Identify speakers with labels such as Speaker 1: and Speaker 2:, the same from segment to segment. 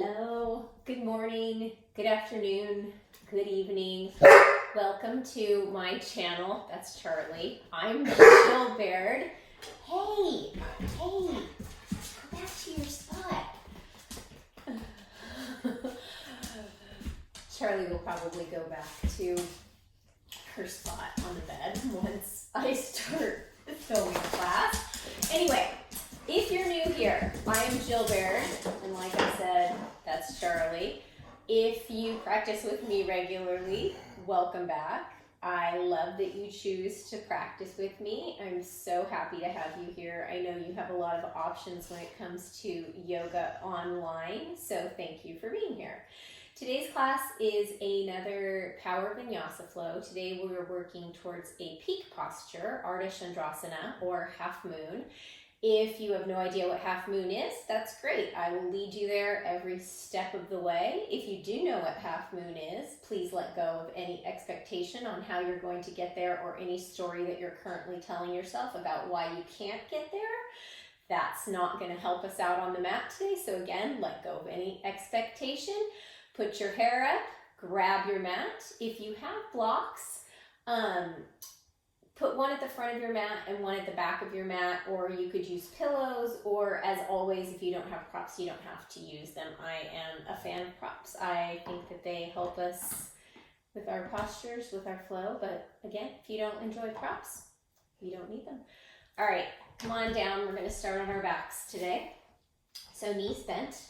Speaker 1: Hello, good morning, good afternoon, good evening. Welcome to my channel. That's Charlie. I'm Jill Baird. Hey, go back to your spot. Charlie will probably go back to her spot on the bed once I start filming class. Anyway, if you're new here, I am Jill Baird, and like I said, that's Charlie. If you practice with me regularly, welcome back. I love that you choose to practice with me. I'm so happy to have you here. I know you have a lot of options when it comes to yoga online, so thank you for being here. Today's class is another Power Vinyasa flow. Today we're working towards a peak posture, Ardha Chandrasana, or half moon. If you have no idea what half moon is, that's great. I will lead you there every step of the way. If you do know what half moon is, please let go of any expectation on how you're going to get there or any story that you're currently telling yourself about why you can't get there. That's not going to help us out on the mat today. So again, let go of any expectation. Put your hair up, grab your mat. If you have blocks, put one at the front of your mat and one at the back of your mat, or you could use pillows, or as always, if you don't have props, you don't have to use them. I am a fan of props. I think that they help us with our postures, with our flow, but again, if you don't enjoy props, you don't need them. All right, come on down. We're gonna start on our backs today. So knees bent,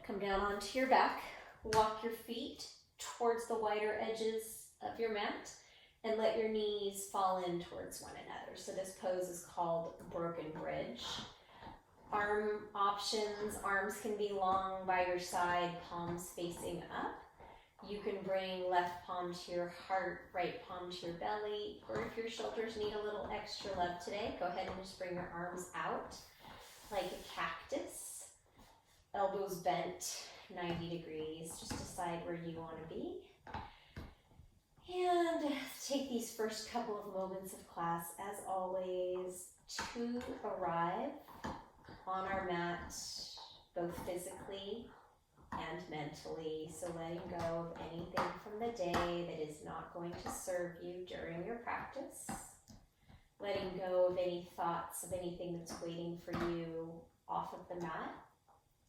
Speaker 1: come down onto your back, walk your feet towards the wider edges of your mat, and let your knees fall in towards one another. So this pose is called broken bridge. Arm options, arms can be long by your side, palms facing up. You can bring left palm to your heart, right palm to your belly, or if your shoulders need a little extra love today, go ahead and just bring your arms out like a cactus. Elbows bent 90 degrees, just decide where you want to be. And take these first couple of moments of class, as always, to arrive on our mat, both physically and mentally. So letting go of anything from the day that is not going to serve you during your practice. Letting go of any thoughts of anything that's waiting for you off of the mat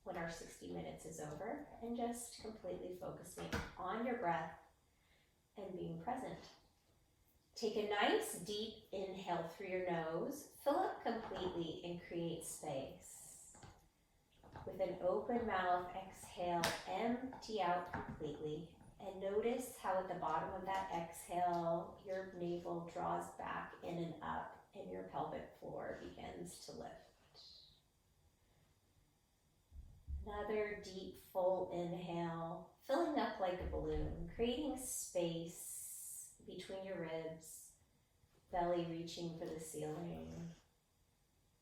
Speaker 1: when our 60 minutes is over. And just completely focusing on your breath and being present. Take a nice deep inhale through your nose, fill up completely and create space. With an open mouth, exhale, empty out completely, and notice how at the bottom of that exhale, your navel draws back in and up and your pelvic floor begins to lift. Another deep, full inhale, filling up like a balloon, creating space between your ribs, belly reaching for the ceiling.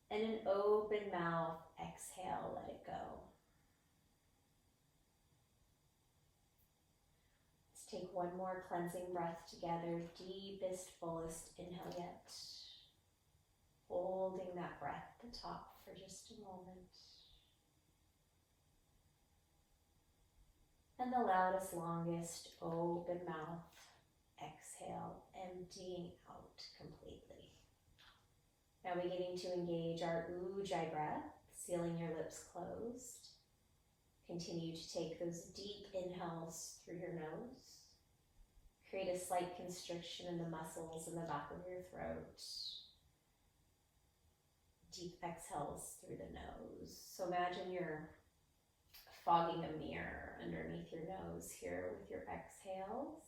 Speaker 1: And an open mouth, exhale, let it go. Let's take one more cleansing breath together, deepest, fullest inhale yet. Holding that breath at the top for just a moment. And the loudest, longest, open mouth, exhale, emptying out completely. Now beginning to engage our Ujjayi breath, sealing your lips closed. Continue to take those deep inhales through your nose. Create a slight constriction in the muscles in the back of your throat. Deep exhales through the nose. So imagine you're fogging a mirror underneath your nose here with your exhales.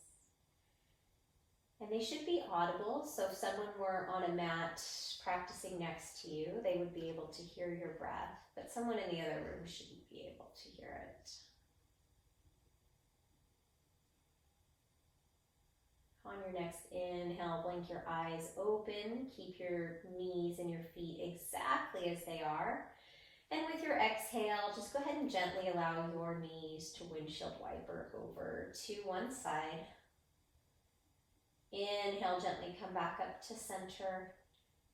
Speaker 1: And they should be audible, so if someone were on a mat practicing next to you, they would be able to hear your breath, but someone in the other room shouldn't be able to hear it. On your next inhale, blink your eyes open, keep your knees and your feet exactly as they are. And with your exhale, just go ahead and gently allow your knees to windshield wiper over to one side. Inhale, gently come back up to center.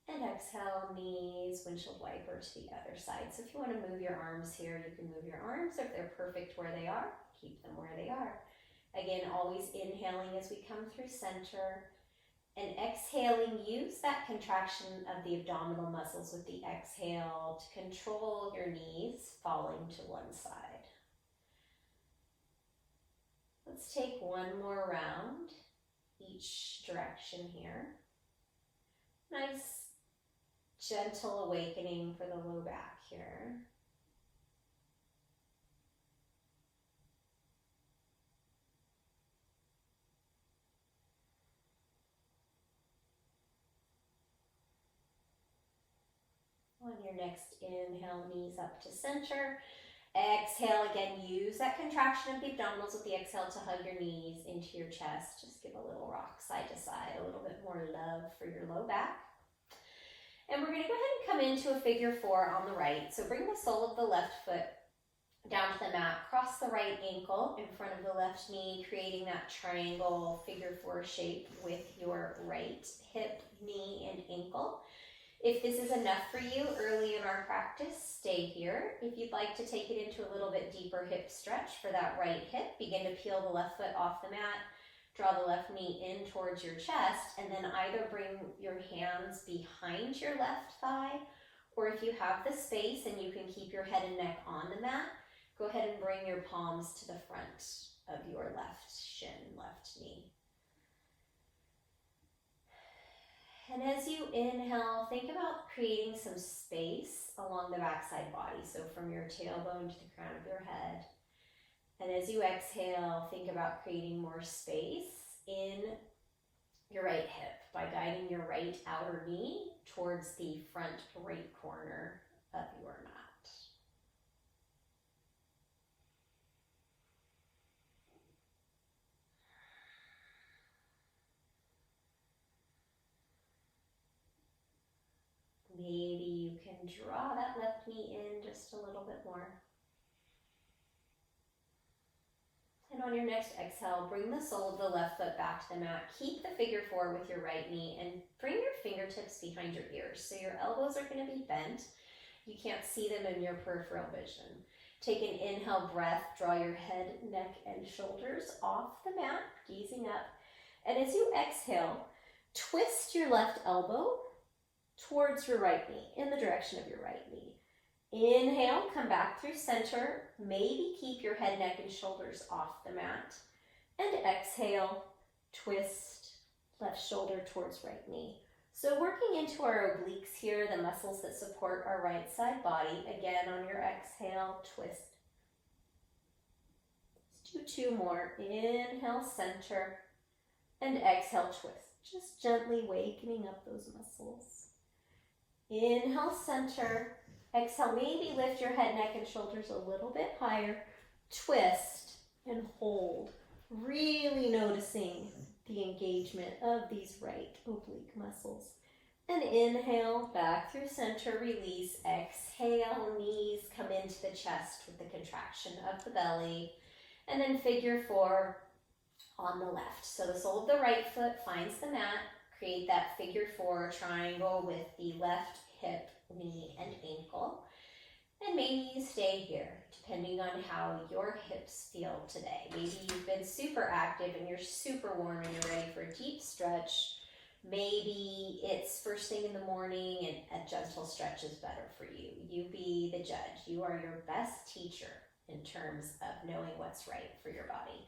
Speaker 1: And exhale, knees, windshield wiper to the other side. So if you want to move your arms here, you can move your arms. If they're perfect where they are, keep them where they are. Again, always inhaling as we come through center. And exhaling, use that contraction of the abdominal muscles with the exhale to control your knees falling to one side. Let's take one more round, each direction here. Nice, gentle awakening for the low back here. On your next inhale, knees up to center. Exhale, again, use that contraction of the abdominals with the exhale to hug your knees into your chest. Just give a little rock side to side, a little bit more love for your low back. And we're going to go ahead and come into a figure four on the right. So bring the sole of the left foot down to the mat, cross the right ankle in front of the left knee, creating that triangle figure four shape with your right hip, knee, and ankle. If this is enough for you early in our practice, stay here. If you'd like to take it into a little bit deeper hip stretch for that right hip, begin to peel the left foot off the mat, draw the left knee in towards your chest, and then either bring your hands behind your left thigh, or if you have the space and you can keep your head and neck on the mat, go ahead and bring your palms to the front of your left shin, left knee. And as you inhale, think about creating some space along the backside body. So from your tailbone to the crown of your head. And as you exhale, think about creating more space in your right hip by guiding your right outer knee towards the front right corner of your mat. Maybe you can draw that left knee in just a little bit more. And on your next exhale, bring the sole of the left foot back to the mat. Keep the figure four with your right knee and bring your fingertips behind your ears. So your elbows are going to be bent. You can't see them in your peripheral vision. Take an inhale breath, draw your head, neck, and shoulders off the mat, gazing up. And as you exhale, twist your left elbow towards your right knee, in the direction of your right knee. Inhale, come back through center. Maybe keep your head, neck, and shoulders off the mat. And exhale, twist left shoulder towards right knee. So working into our obliques here, the muscles that support our right side body. Again, on your exhale, twist. Let's do two more. Inhale, center, and exhale, twist. Just gently wakening up those muscles. Inhale, center. Exhale, maybe lift your head, neck, and shoulders a little bit higher. Twist and hold. Really noticing the engagement of these right oblique muscles. And inhale, back through center, release. Exhale, knees come into the chest with the contraction of the belly. And then figure four on the left. So the sole of the right foot finds the mat. Create that figure four triangle with the left hip, knee, and ankle. And maybe you stay here, depending on how your hips feel today. Maybe you've been super active and you're super warm and you're ready for a deep stretch. Maybe it's first thing in the morning and a gentle stretch is better for you. You be the judge. You are your best teacher in terms of knowing what's right for your body.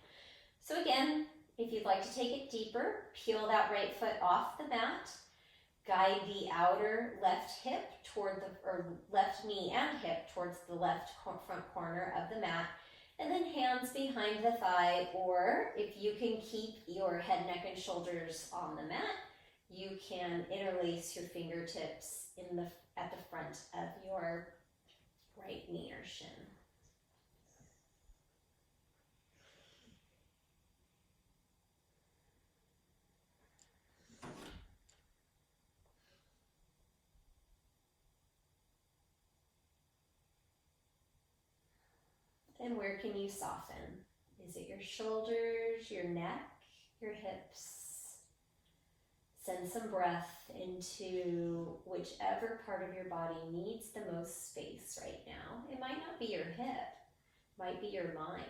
Speaker 1: So again, if you'd like to take it deeper, peel that right foot off the mat. Guide the outer left hip toward or left knee and hip towards the left front corner of the mat. And then hands behind the thigh, or if you can keep your head, neck, and shoulders on the mat, you can interlace your fingertips at the front of your right knee or shin. And where can you soften? Is it your shoulders, your neck, your hips? Send some breath into whichever part of your body needs the most space right now. It might not be your hip, it might be your mind.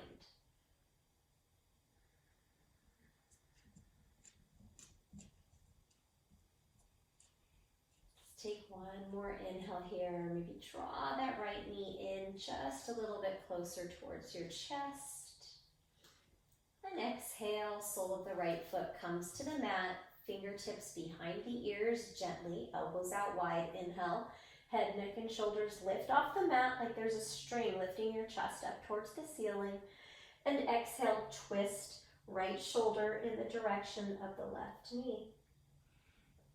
Speaker 1: Let's take one more inhale here. Maybe draw that right knee in just a little bit closer towards your chest. And exhale, sole of the right foot comes to the mat. Fingertips behind the ears gently, elbows out wide. Inhale, head, neck, and shoulders lift off the mat like there's a string lifting your chest up towards the ceiling. And exhale, twist right shoulder in the direction of the left knee.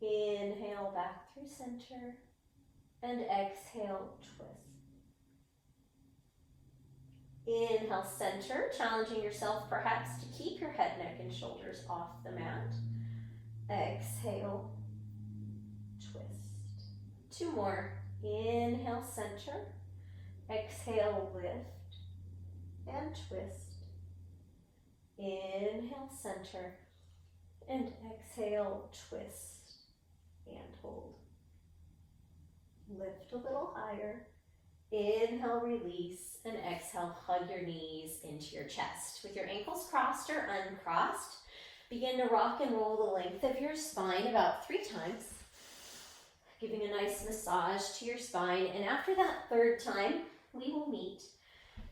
Speaker 1: Inhale, back through center. And exhale, twist. Inhale, center, challenging yourself perhaps to keep your head, neck, and shoulders off the mat. Exhale, twist. Two more. Inhale, center. Exhale, lift and twist. Inhale, center. And exhale, twist and hold. Lift a little higher. Inhale, release, and exhale, hug your knees into your chest. With your ankles crossed or uncrossed, begin to rock and roll the length of your spine about 3 times, giving a nice massage to your spine. And after that 3rd time, we will meet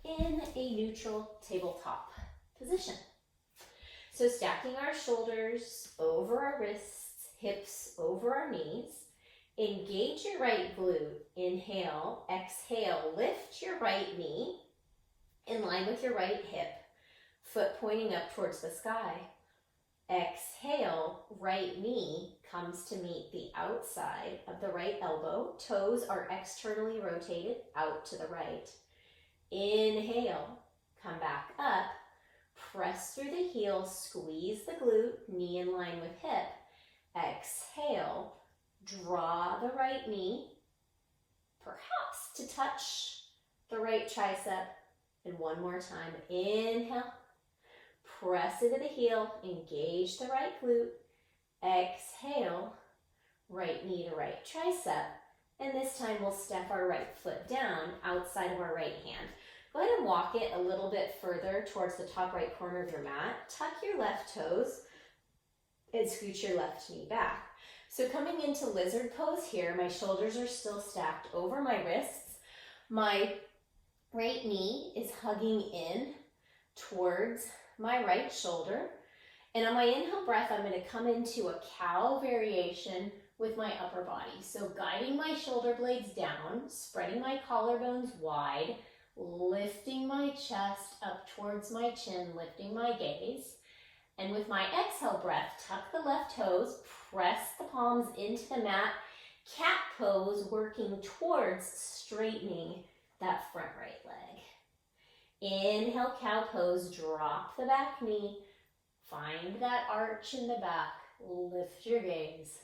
Speaker 1: in a neutral tabletop position. So stacking our shoulders over our wrists, hips over our knees. Engage your right glute. Inhale, exhale, lift your right knee in line with your right hip, foot pointing up towards the sky. Exhale, right knee comes to meet the outside of the right elbow. Toes are externally rotated out to the right. Inhale, come back up, press through the heel, squeeze the glute, knee in line with hip. Exhale, draw the right knee, perhaps to touch the right tricep. And one more time, inhale, press into the heel, engage the right glute. Exhale, right knee to right tricep. And this time we'll step our right foot down outside of our right hand. Go ahead and walk it a little bit further towards the top right corner of your mat. Tuck your left toes and scoot your left knee back. So coming into lizard pose here, my shoulders are still stacked over my wrists. My right knee is hugging in towards my right shoulder. And on my inhale breath, I'm going to come into a cow variation with my upper body. So guiding my shoulder blades down, spreading my collarbones wide, lifting my chest up towards my chin, lifting my gaze. And with my exhale breath, tuck the left toes, press the palms into the mat, cat pose, working towards straightening that front right leg. Inhale, cow pose, drop the back knee, find that arch in the back, lift your gaze.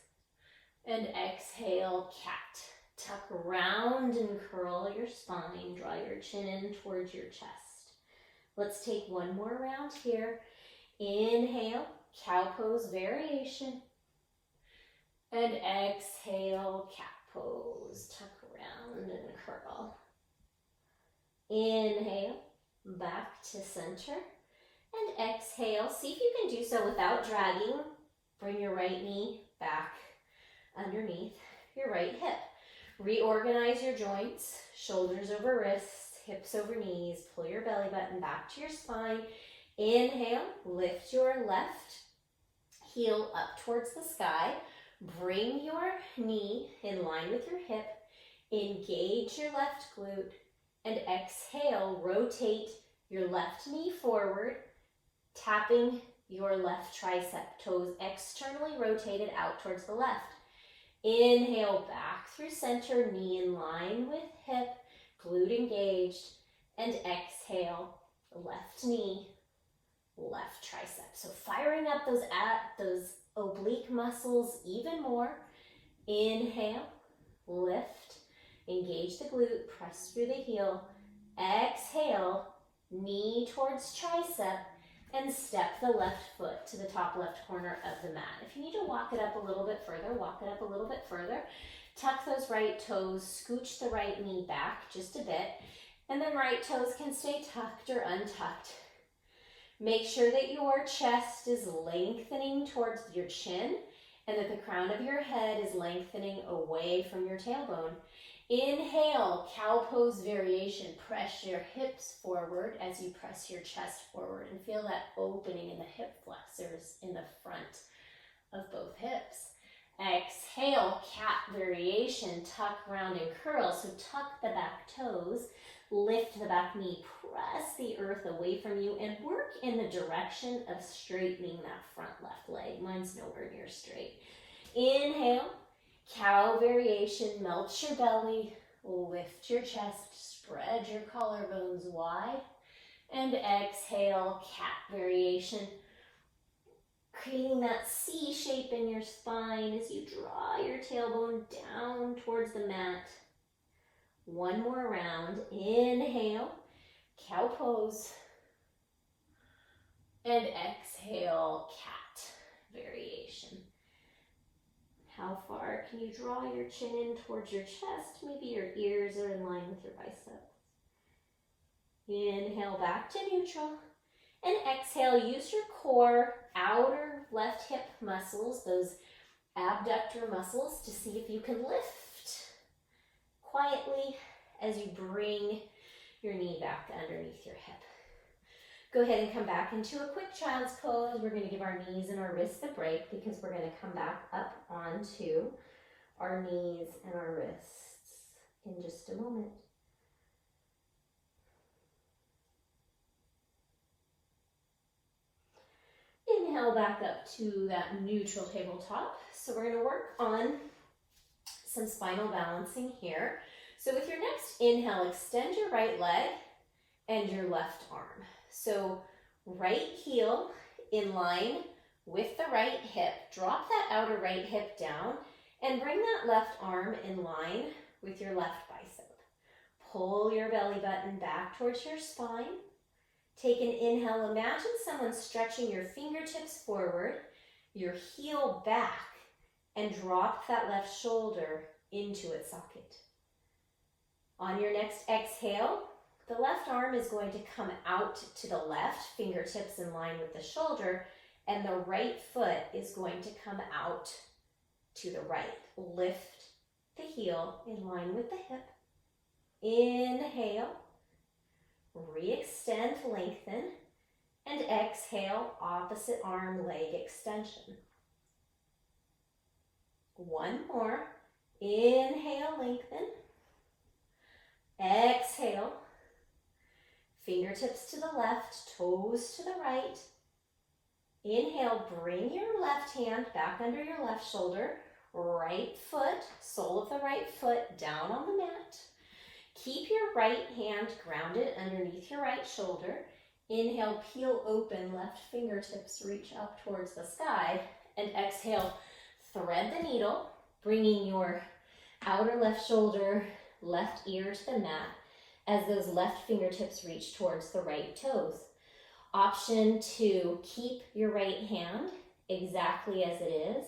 Speaker 1: And exhale, cat. Tuck around and curl your spine, draw your chin in towards your chest. Let's take one more round here. Inhale, cow pose variation. And exhale, cat pose. Tuck around and curl. Inhale, back to center. And exhale, see if you can do so without dragging. Bring your right knee back underneath your right hip. Reorganize your joints, shoulders over wrists, hips over knees. Pull your belly button back to your spine. Inhale, lift your left heel up towards the sky. Bring your knee in line with your hip. Engage your left glute. And exhale, rotate your left knee forward, tapping your left tricep. Toes externally rotated out towards the left. Inhale, back through center, knee in line with hip, glute engaged. And exhale, left knee, left tricep. So firing up those oblique muscles even more. Inhale, lift, engage the glute, press through the heel. Exhale, knee towards tricep. and step the left foot to the top left corner of the mat. If you need to walk it up a little bit further, walk it up a little bit further. Tuck those right toes, scooch the right knee back just a bit, and then right toes can stay tucked or untucked. Make sure that your chest is lengthening towards your chin and that the crown of your head is lengthening away from your tailbone. Inhale, cow pose variation. Press your hips forward as you press your chest forward and feel that opening in the hip flexors in the front of both hips. Exhale, cat variation. Tuck, round, and curl. So tuck the back toes, lift the back knee, press the earth away from you, and work in the direction of straightening that front left leg. Mine's nowhere near straight. Inhale, cow variation. Melt your belly, lift your chest, spread your collarbones wide, and exhale, cat variation. Creating that C shape in your spine as you draw your tailbone down towards the mat. One more round. Inhale, cow pose. And exhale, cat variation. How far can you draw your chin in towards your chest? Maybe your ears are in line with your biceps. Inhale, back to neutral. And exhale, use your core, outer left hip muscles, those abductor muscles, to see if you can lift quietly as you bring your knee back underneath your hip. Go ahead and come back into a quick child's pose. We're going to give our knees and our wrists a break because we're going to come back up onto our knees and our wrists in just a moment. Inhale back up to that neutral tabletop. So we're going to work on some spinal balancing here. So with your next inhale, extend your right leg and your left arm. So right heel in line with the right hip. Drop that outer right hip down and bring that left arm in line with your left bicep. Pull your belly button back towards your spine. Take an inhale. Imagine someone stretching your fingertips forward, your heel back, and drop that left shoulder into its socket. On your next exhale, the left arm is going to come out to the left, fingertips in line with the shoulder, and the right foot is going to come out to the right. Lift the heel in line with the hip. Inhale. Re-extend, lengthen, and exhale, opposite arm leg extension. One more. Inhale, lengthen. Exhale. Fingertips to the left, toes to the right. Inhale, bring your left hand back under your left shoulder. Right foot, sole of the right foot down on the mat. Keep your right hand grounded underneath your right shoulder. Inhale, peel open, left fingertips reach up towards the sky. And exhale, thread the needle, bringing your outer left shoulder, left ear to the mat as those left fingertips reach towards the right toes. Option to keep your right hand exactly as it is.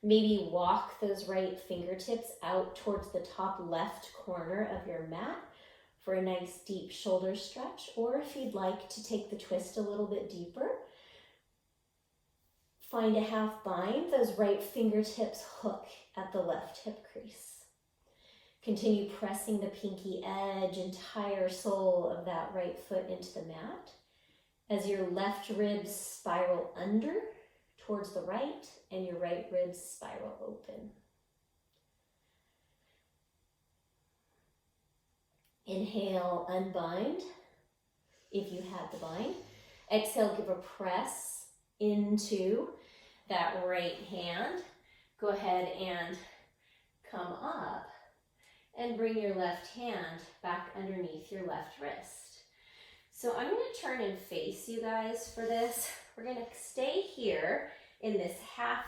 Speaker 1: Maybe walk those right fingertips out towards the top left corner of your mat for a nice deep shoulder stretch. Or if you'd like to take the twist a little bit deeper, find a half bind. Those right fingertips hook at the left hip crease. Continue pressing the pinky edge, entire sole of that right foot into the mat as your left ribs spiral under towards the right and your right ribs spiral open. Inhale, unbind if you have the bind. Exhale, give a press into that right hand. Go ahead and come up and bring your left hand back underneath your left wrist. So I'm going to turn and face you guys for this. We're going to stay here in this half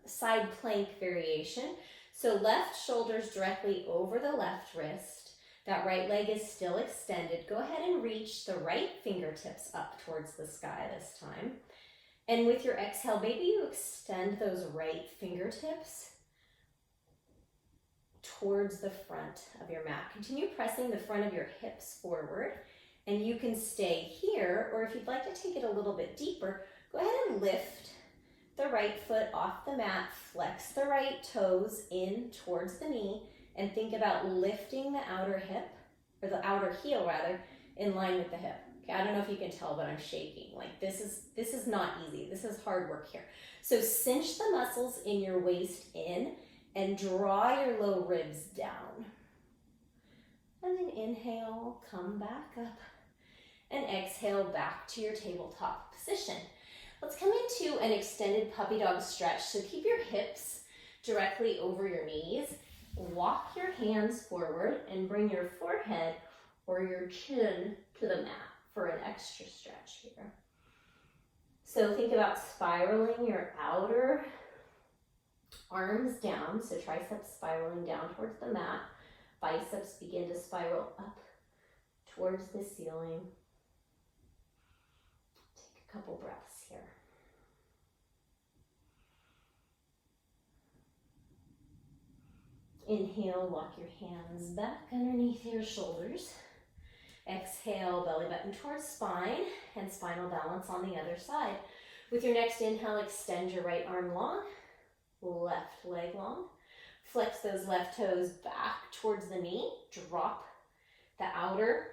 Speaker 1: side plank variation. So left shoulders directly over the left wrist. That right leg is still extended. Go ahead and reach the right fingertips up towards the sky this time. And with your exhale, maybe you extend those right fingertips towards the front of your mat. Continue pressing the front of your hips forward, and you can stay here, or if you'd like to take it a little bit deeper, go ahead and lift the right foot off the mat, flex the right toes in towards the knee, and think about lifting the outer hip, or the outer heel rather, in line with the hip. Okay, I don't know if you can tell, but I'm shaking. Like this is not easy. This is hard work here. So cinch the muscles in your waist in and draw your low ribs down. And then inhale, come back up, and exhale back to your tabletop position. Let's come into an extended puppy dog stretch. So keep your hips directly over your knees. Walk your hands forward and bring your forehead or your chin to the mat for an extra stretch here. So think about spiraling your outer arms down, so triceps spiraling down towards the mat, biceps begin to spiral up towards the ceiling. Take a couple breaths here. Inhale, walk your hands back underneath your shoulders. Exhale, belly button towards spine and spinal balance on the other side. With your next inhale, extend your right arm long, left leg long. Flex those left toes back towards the knee. Drop the outer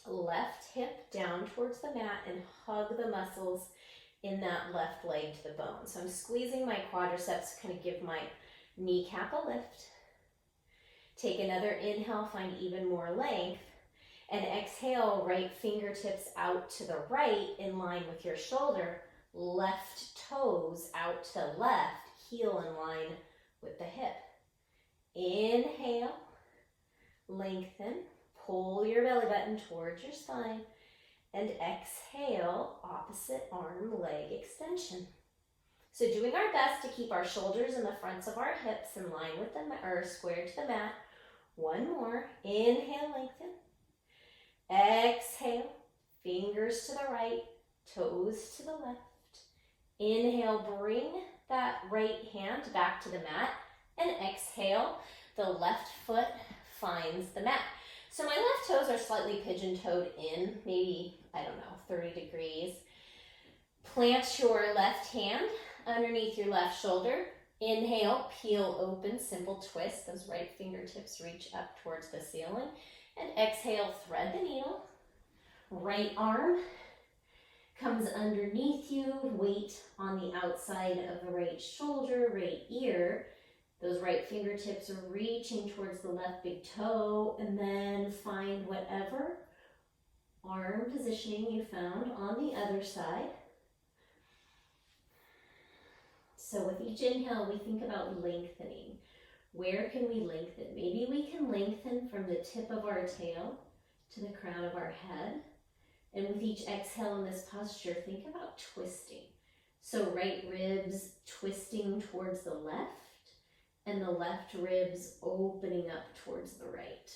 Speaker 1: left hip down towards the mat and hug the muscles in that left leg to the bone. So I'm squeezing my quadriceps to kind of give my kneecap a lift. Take another inhale, find even more length. And exhale, right fingertips out to the right in line with your shoulder. Left toes out to the left, heel in line with the hip. Inhale, lengthen, pull your belly button towards your spine. And exhale, opposite arm leg extension. So doing our best to keep our shoulders and the fronts of our hips in line with or square to the mat. One more. Inhale, lengthen. Exhale, fingers to the right, toes to the left. Inhale, bring that right hand back to the mat. And exhale, the left foot finds the mat. So my left toes are slightly pigeon-toed in, maybe, 30 degrees. Plant your left hand underneath your left shoulder. Inhale, peel open, simple twist. Those right fingertips reach up towards the ceiling. And exhale, thread the needle. Right arm comes underneath you. Weight on the outside of the right shoulder, right ear. Those right fingertips are reaching towards the left big toe. And then find whatever arm positioning you found on the other side. So with each inhale, we think about lengthening. Where can we lengthen? Maybe we can lengthen from the tip of our tail to the crown of our head. And with each exhale in this posture, think about twisting. So right ribs twisting towards the left, and the left ribs opening up towards the right.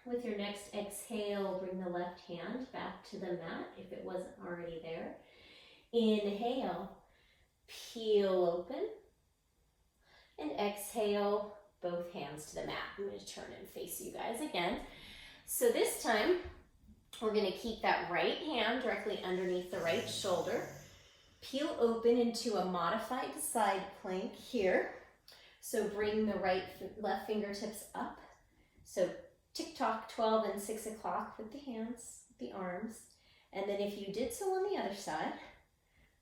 Speaker 1: With your next exhale, bring the left hand back to the mat if it wasn't already there. Inhale, peel open. And exhale, both hands to the mat. I'm going to turn and face you guys again. So this time, we're going to keep that right hand directly underneath the right shoulder. Peel open into a modified side plank here. So bring the left fingertips up. So tick-tock, 12 and 6 o'clock with the hands, the arms. And then if you did so on the other side,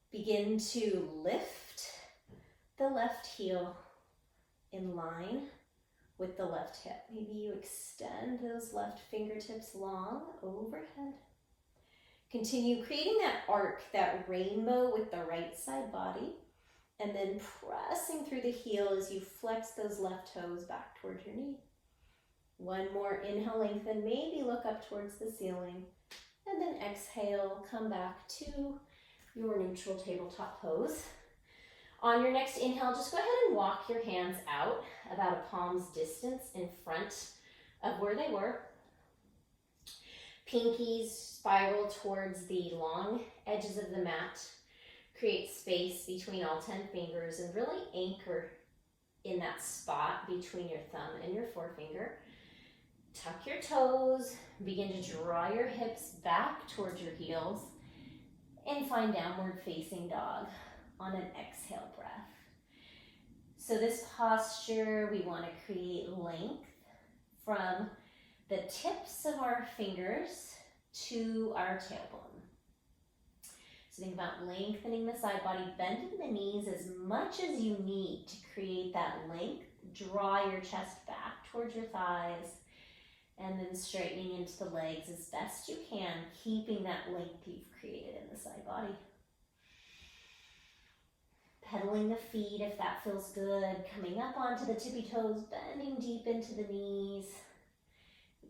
Speaker 1: begin to lift the left heel in line with the left hip. Maybe you extend those left fingertips long overhead. Continue creating that arc, that rainbow with the right side body. And then pressing through the heel as you flex those left toes back towards your knee. One more inhale, lengthen, maybe look up towards the ceiling. And then exhale, come back to your neutral tabletop pose. On your next inhale, just go ahead and walk your hands out about a palm's distance in front of where they were. Pinkies spiral towards the long edges of the mat. Create space between all 10 fingers and really anchor in that spot between your thumb and your forefinger. Tuck your toes, begin to draw your hips back towards your heels, and find downward facing dog on an exhale breath. So this posture, we want to create length from the tips of our fingers to our tailbone. So think about lengthening the side body, bending the knees as much as you need to create that length. Draw your chest back towards your thighs, and then straightening into the legs as best you can, keeping that length you've created in the side body. Pedaling the feet if that feels good, coming up onto the tippy toes, bending deep into the knees.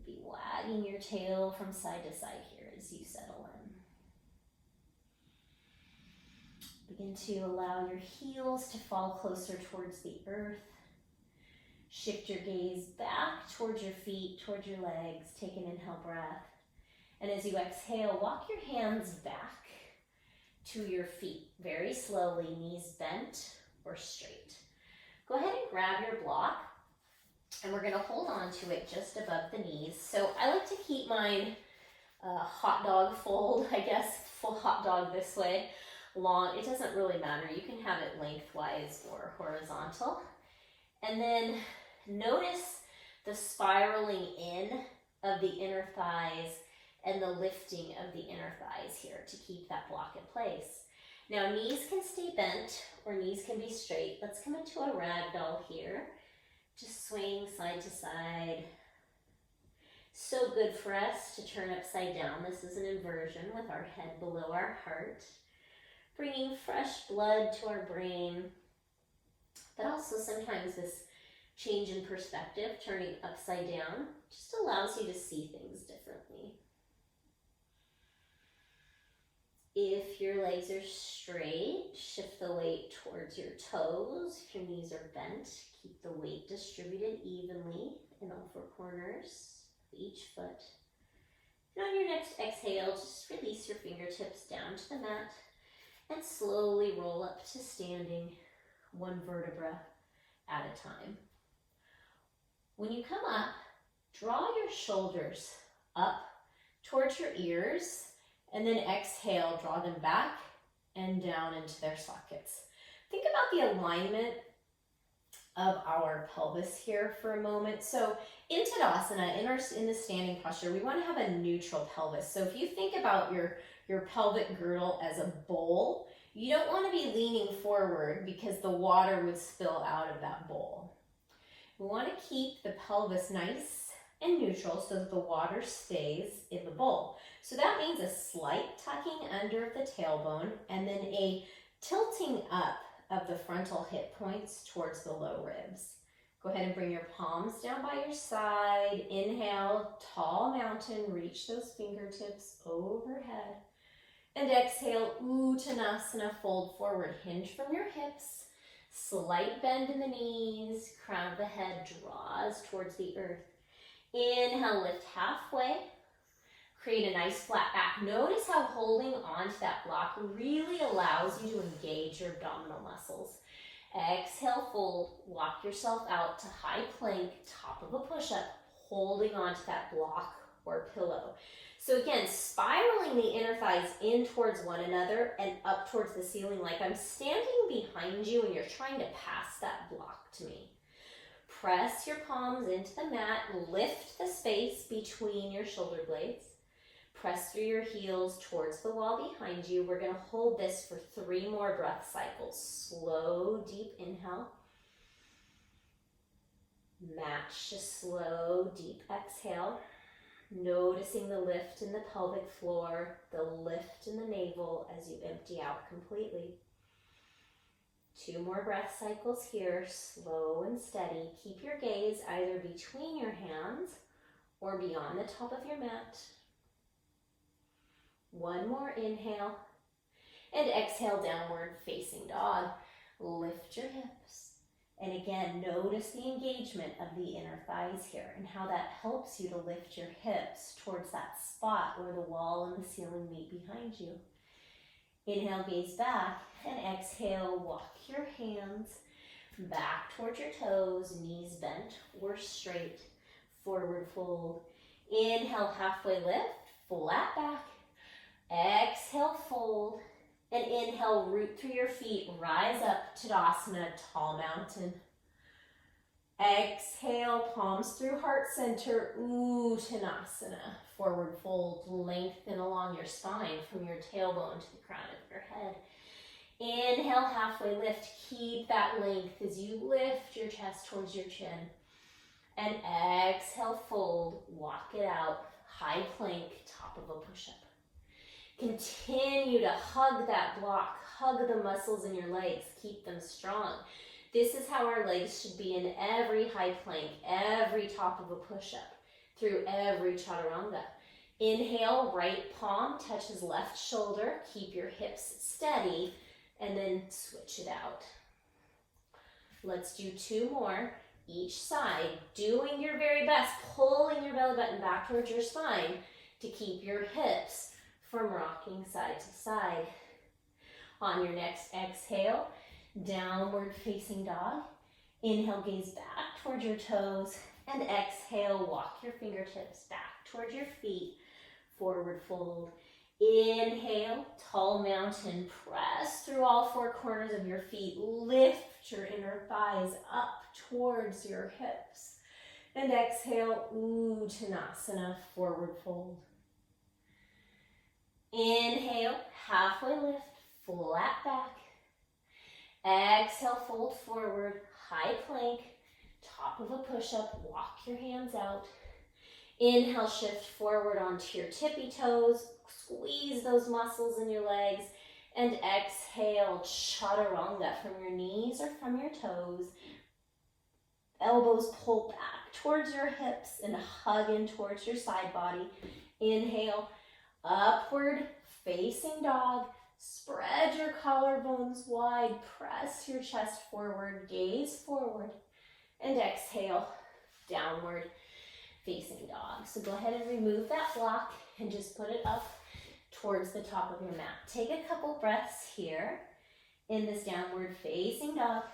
Speaker 1: Be wagging your tail from side to side here as you settle in. Begin to allow your heels to fall closer towards the earth. Shift your gaze back towards your feet, towards your legs. Take an inhale breath. And as you exhale, walk your hands back to your feet very slowly, knees bent or straight. Go ahead and grab your block, and we're going to hold on to it just above the knees. So I like to keep mine hot dog fold, I guess, full hot dog this way, long. It doesn't really matter. You can have it lengthwise or horizontal. And then notice the spiraling in of the inner thighs and the lifting of the inner thighs here to keep that block in place. Now knees can stay bent or knees can be straight. Let's come into a ragdoll here. Just swaying side to side. So good for us to turn upside down. This is an inversion with our head below our heart. Bringing fresh blood to our brain. But also sometimes this change in perspective, turning upside down, just allows you to see things differently. If your legs are straight, shift the weight towards your toes. If your knees are bent, keep the weight distributed evenly in all four corners of each foot. And on your next exhale, just release your fingertips down to the mat and slowly roll up to standing, one vertebra at a time. When you come up, draw your shoulders up towards your ears, and then exhale, draw them back and down into their sockets. Think about the alignment of our pelvis here for a moment. So in Tadasana, in the standing posture, we want to have a neutral pelvis. So if you think about your pelvic girdle as a bowl, you don't want to be leaning forward because the water would spill out of that bowl. We want to keep the pelvis nice and neutral so that the water stays in the bowl. So that means a slight tucking under of the tailbone and then a tilting up of the frontal hip points towards the low ribs. Go ahead and bring your palms down by your side. Inhale, tall mountain, reach those fingertips overhead. And exhale, Uttanasana, fold forward, hinge from your hips. Slight bend in the knees, crown of the head draws towards the earth. Inhale, lift halfway. Create a nice flat back. Notice how holding on to that block really allows you to engage your abdominal muscles. Exhale, fold, walk yourself out to high plank, top of a push-up, holding on to that block or pillow. So again, spiraling the inner thighs in towards one another and up towards the ceiling like I'm standing behind you and you're trying to pass that block to me. Press your palms into the mat, lift the space between your shoulder blades. Press through your heels towards the wall behind you. We're going to hold this for 3 more breath cycles. Slow, deep inhale. Match a slow, deep exhale. Noticing the lift in the pelvic floor, the lift in the navel as you empty out completely. 2 more breath cycles here, slow and steady. Keep your gaze either between your hands or beyond the top of your mat. One more inhale. And exhale, downward facing dog. Lift your hips. And again, notice the engagement of the inner thighs here and how that helps you to lift your hips towards that spot where the wall and the ceiling meet behind you. Inhale, gaze back, and exhale, walk your hands back towards your toes, knees bent or straight, forward fold. Inhale, halfway lift, flat back. Exhale, fold. And inhale, root through your feet, rise up, Tadasana, tall mountain. Exhale, palms through heart center, Uttanasana, forward fold, lengthen along your spine from your tailbone to the crown of your head. Inhale, halfway lift, keep that length as you lift your chest towards your chin. And exhale, fold, walk it out, high plank, top of a push-up. Continue to hug that block, hug the muscles in your legs, keep them strong. This is how our legs should be in every high plank, every top of a push-up, through every chaturanga. Inhale, right palm touches left shoulder, keep your hips steady, and then switch it out. Let's do 2 more, each side, doing your very best, pulling your belly button back towards your spine to keep your hips from rocking side to side. On your next exhale, downward facing dog. Inhale, gaze back towards your toes, and exhale, walk your fingertips back towards your feet, forward fold. Inhale, tall mountain, press through all 4 corners of your feet, lift your inner thighs up towards your hips. And exhale, Uttanasana, forward fold. Inhale, halfway lift, flat back. Exhale, fold forward, high plank, top of a push-up, walk your hands out. Inhale, shift forward onto your tippy toes, squeeze those muscles in your legs, and exhale, chaturanga from your knees or from your toes. Elbows pull back towards your hips and hug in towards your side body. Inhale, upward facing dog. Spread your collarbones wide, press your chest forward, gaze forward, and exhale, downward facing dog. So go ahead and remove that block and just put it up towards the top of your mat. Take a couple breaths here in this downward facing dog,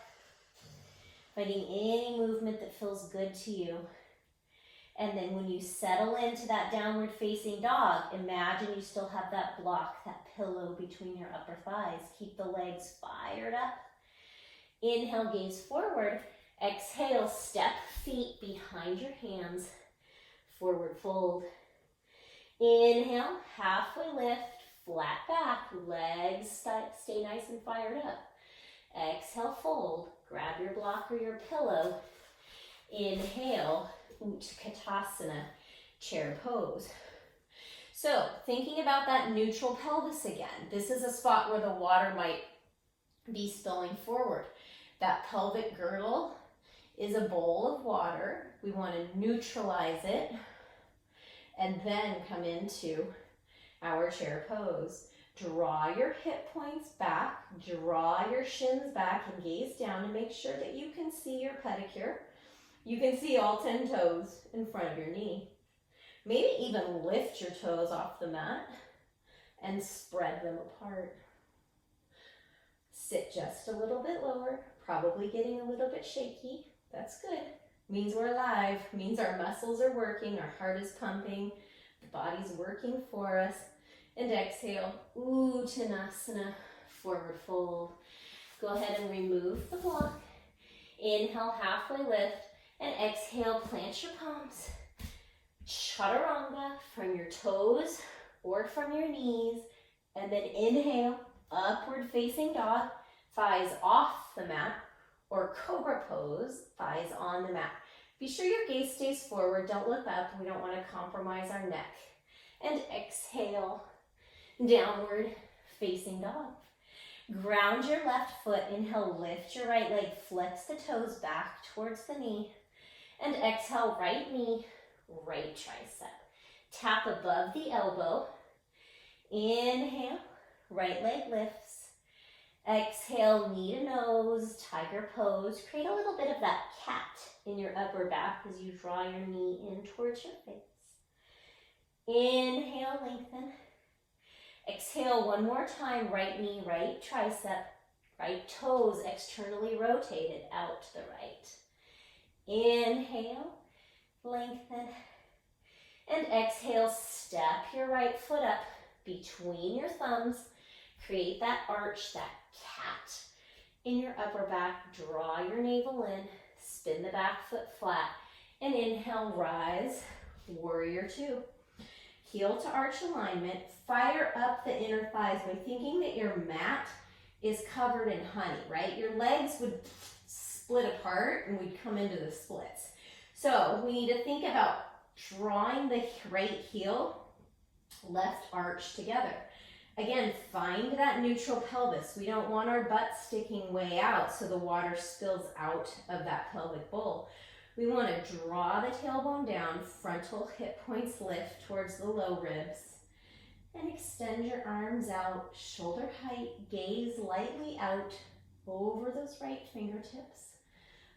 Speaker 1: finding any movement that feels good to you. And then when you settle into that downward facing dog, imagine you still have that block, that pillow between your upper thighs. Keep the legs fired up. Inhale, gaze forward. Exhale, step feet behind your hands. Forward fold. Inhale, halfway lift, flat back. Legs stay nice and fired up. Exhale, fold. Grab your block or your pillow. Inhale, Utkatasana, chair pose. So thinking about that neutral pelvis again, this is a spot where the water might be spilling forward. That pelvic girdle is a bowl of water. We want to neutralize it and then come into our chair pose. Draw your hip points back, draw your shins back and gaze down and make sure that you can see your pedicure. You can see all 10 toes in front of your knee. Maybe even lift your toes off the mat and spread them apart. Sit just a little bit lower, probably getting a little bit shaky. That's good. Means we're alive, means our muscles are working, our heart is pumping, the body's working for us. And exhale, Uttanasana, forward fold. Go ahead and remove the block. Inhale, halfway lift. And exhale, plant your palms. Chaturanga from your toes or from your knees. And then inhale, upward facing dog, thighs off the mat, or cobra pose, thighs on the mat. Be sure your gaze stays forward. Don't look up. We don't want to compromise our neck. And exhale, downward facing dog. Ground your left foot. Inhale, lift your right leg. Flex the toes back towards the knee. And exhale, right knee, right tricep. Tap above the elbow. Inhale, right leg lifts. Exhale, knee to nose, tiger pose. Create a little bit of that cat in your upper back as you draw your knee in towards your face. Inhale, lengthen. Exhale one more time, right knee, right tricep, right toes externally rotated out to the right. Inhale, lengthen. And exhale, step your right foot up between your thumbs. Create that arch, that cat in your upper back. Draw your navel in, spin the back foot flat, and inhale, rise, warrior two. Heel to arch alignment. Fire up the inner thighs by thinking that your mat is covered in honey, right? Your legs would split apart and we'd come into the splits. So we need to think about drawing the right heel, left arch together. Again, find that neutral pelvis. We don't want our butt sticking way out so the water spills out of that pelvic bowl. We want to draw the tailbone down, frontal hip points lift towards the low ribs, and extend your arms out, shoulder height, gaze lightly out over those right fingertips.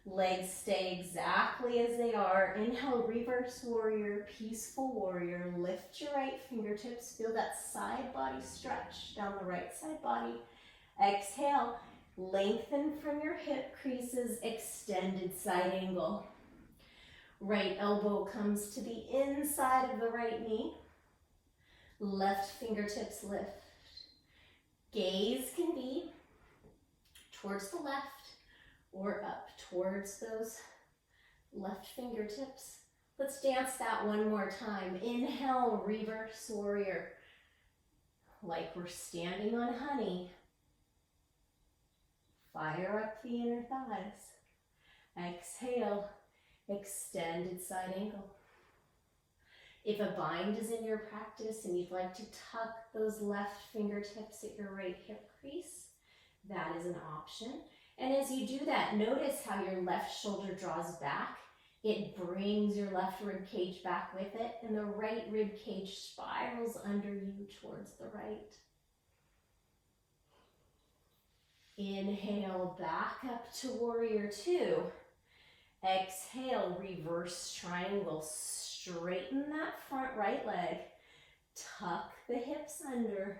Speaker 1: Legs stay exactly as they are. Inhale, reverse warrior, peaceful warrior. Lift your right fingertips. Feel that side body stretch down the right side body. Exhale, lengthen from your hip creases, extended side angle. Right elbow comes to the inside of the right knee. Left fingertips lift. Gaze can be towards the left or up towards those left fingertips. Let's dance that one more time. Inhale, reverse warrior. Like we're standing on honey. Fire up the inner thighs. Exhale, extended side angle. If a bind is in your practice and you'd like to tuck those left fingertips at your right hip crease, that is an option. And as you do that, notice how your left shoulder draws back. It brings your left rib cage back with it, and the right rib cage spirals under you towards the right. Inhale, back up to warrior two. Exhale, reverse triangle. Straighten that front right leg. Tuck the hips under.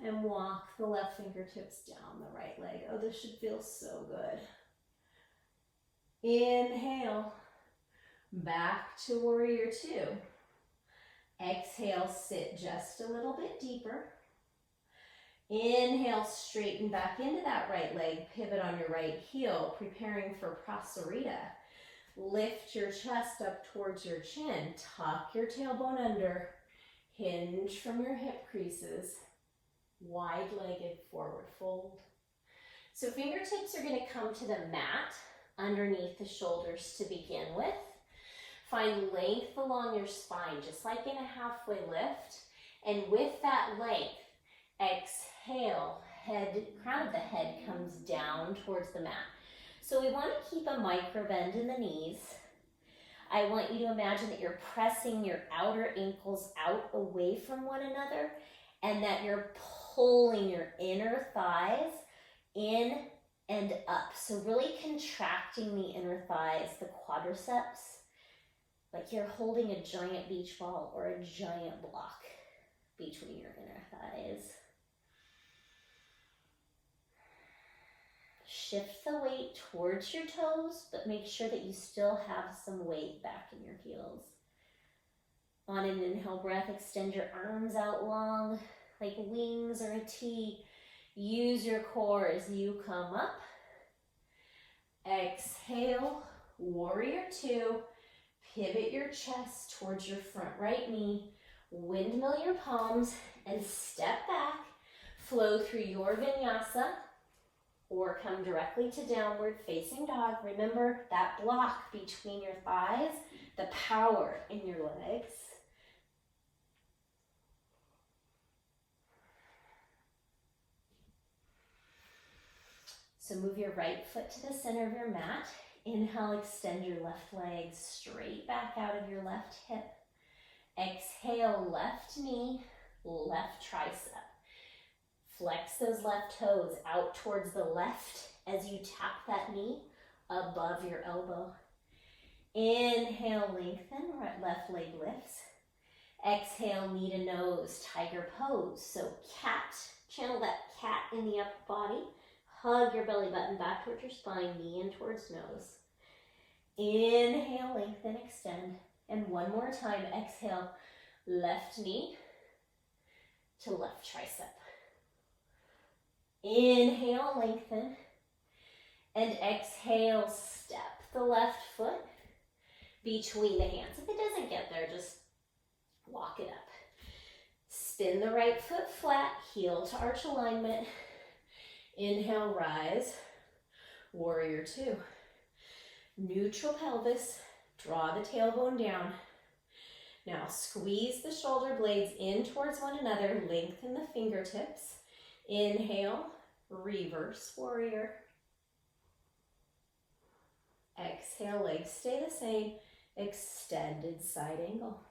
Speaker 1: And walk the left fingertips down the right leg. Oh, this should feel so good. Inhale, back to warrior two. Exhale, sit just a little bit deeper. Inhale, straighten back into that right leg. Pivot on your right heel, preparing for Prasarita. Lift your chest up towards your chin. Tuck your tailbone under. Hinge from your hip creases. Wide-legged forward fold. So fingertips are going to come to the mat underneath the shoulders to begin with. Find length along your spine, just like in a halfway lift. And with that length, exhale, crown of the head comes down towards the mat. So we want to keep a micro bend in the knees. I want you to imagine that you're pressing your outer ankles out away from one another and that you're pulling your inner thighs in and up. So really contracting the inner thighs, the quadriceps, like you're holding a giant beach ball or a giant block between your inner thighs. Shift the weight towards your toes, but make sure that you still have some weight back in your heels. On an inhale breath, extend your arms out long, like wings or a T. Use your core as you come up. Exhale, warrior two. Pivot your chest towards your front right knee. Windmill your palms and step back. Flow through your vinyasa or come directly to downward facing dog. Remember that block between your thighs, the power in your legs. So move your right foot to the center of your mat. Inhale, extend your left leg straight back out of your left hip. Exhale, left knee, left tricep. Flex those left toes out towards the left as you tap that knee above your elbow. Inhale, lengthen, right left leg lifts. Exhale, knee to nose, tiger pose. So cat, channel that cat in the upper body. Hug your belly button back towards your spine, knee in towards nose. Inhale, lengthen, extend. And one more time, exhale, left knee to left tricep. Inhale, lengthen. And exhale, step the left foot between the hands. If it doesn't get there, just walk it up. Spin the right foot flat, heel to arch alignment. Inhale, rise, warrior two. Neutral pelvis, draw the tailbone down. Now squeeze the shoulder blades in towards one another, lengthen the fingertips. Inhale, reverse warrior. Exhale, legs stay the same, extended side angle.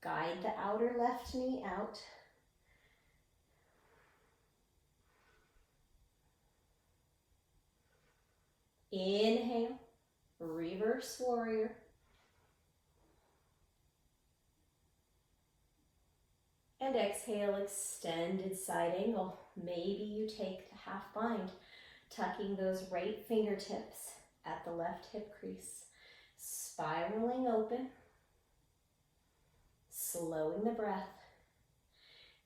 Speaker 1: Guide the outer left knee out. Inhale, reverse warrior. And exhale, extended side angle. Maybe you take the half bind, tucking those right fingertips at the left hip crease, spiraling open. Slowing the breath,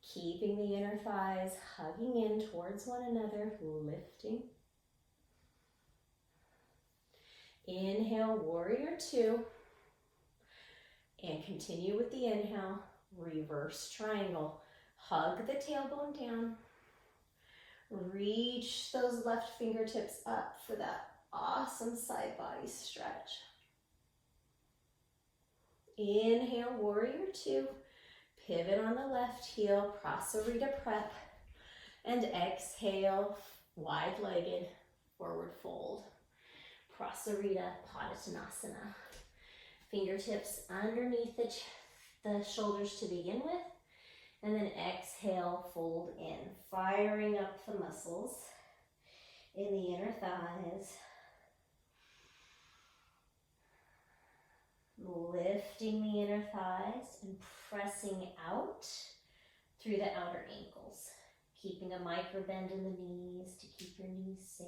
Speaker 1: keeping the inner thighs hugging in towards one another, lifting. Inhale, warrior two. And continue with the inhale, reverse triangle. Hug the tailbone down. Reach those left fingertips up for that awesome side body stretch. Inhale, warrior two. Pivot on the left heel, prasarita prep. And exhale, wide-legged, forward fold. Prasarita Tadasana. Fingertips underneath the shoulders to begin with. And then exhale, fold in. Firing up the muscles in the inner thighs. Lifting the inner thighs and pressing out through the outer ankles. Keeping a micro bend in the knees to keep your knees safe.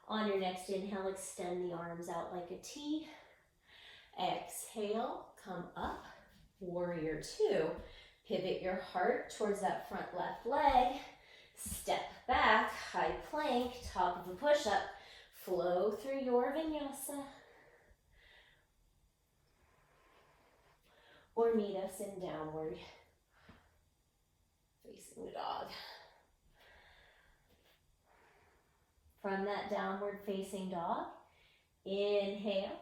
Speaker 1: On your next inhale, extend the arms out like a T. Exhale, come up, warrior two. Pivot your heart towards that front left leg. Step back, high plank, top of a push-up. Flow through your vinyasa. Or meet us in downward facing dog. From that downward facing dog, inhale,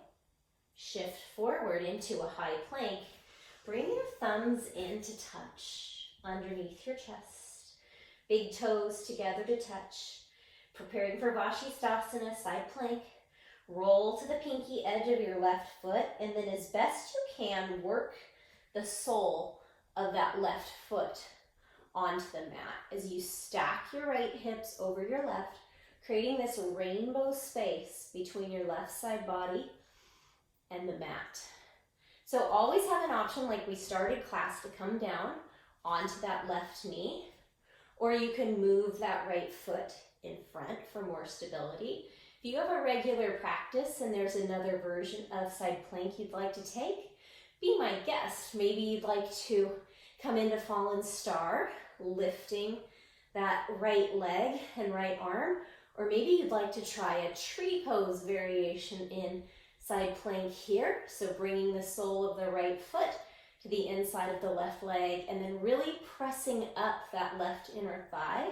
Speaker 1: shift forward into a high plank. Bring your thumbs in to touch underneath your chest. Big toes together to touch. Preparing for Shavasana, side plank. Roll to the pinky edge of your left foot, and then as best you can, work the sole of that left foot onto the mat as you stack your right hips over your left, creating this rainbow space between your left side body and the mat. So always have an option, like we started class, to come down onto that left knee, or you can move that right foot in front for more stability. If you have a regular practice and there's another version of side plank you'd like to take, be my guest. Maybe you'd like to come into fallen star, lifting that right leg and right arm, or maybe you'd like to try a tree pose variation in side plank here. So bringing the sole of the right foot to the inside of the left leg, and then really pressing up that left inner thigh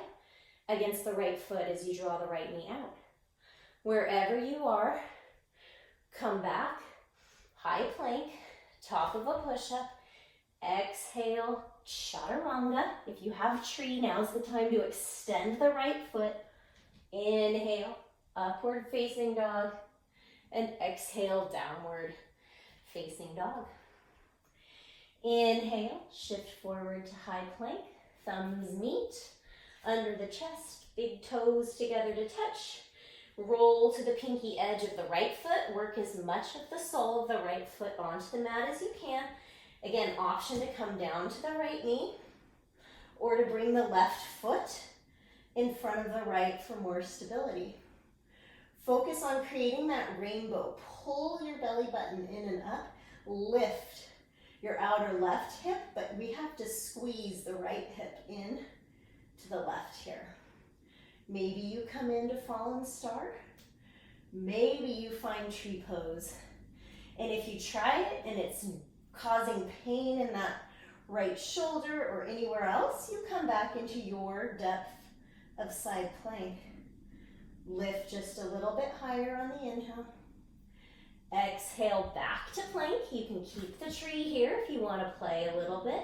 Speaker 1: against the right foot as you draw the right knee out. Wherever you are, come back, high plank, top of a push-up, exhale, chaturanga. If you have a tree, now's the time to extend the right foot, Inhale, upward facing dog. And exhale, downward facing dog. Inhale, shift forward to high plank. Thumbs meet under the chest, big toes together to touch. Roll to the pinky edge of the right foot. Work as much of the sole of the right foot onto the mat as you can. Again, option to come down to the right knee or to bring the left foot in front of the right for more stability. Focus on creating that rainbow. Pull your belly button in and up. Lift your outer left hip, but we have to squeeze the right hip in to the left here. Maybe you come into fallen star. Maybe you find tree pose. And if you try it and it's causing pain in that right shoulder or anywhere else, you come back into your depth of side plank. Lift just a little bit higher on the inhale. Exhale back to plank. You can keep the tree here if you want to play a little bit.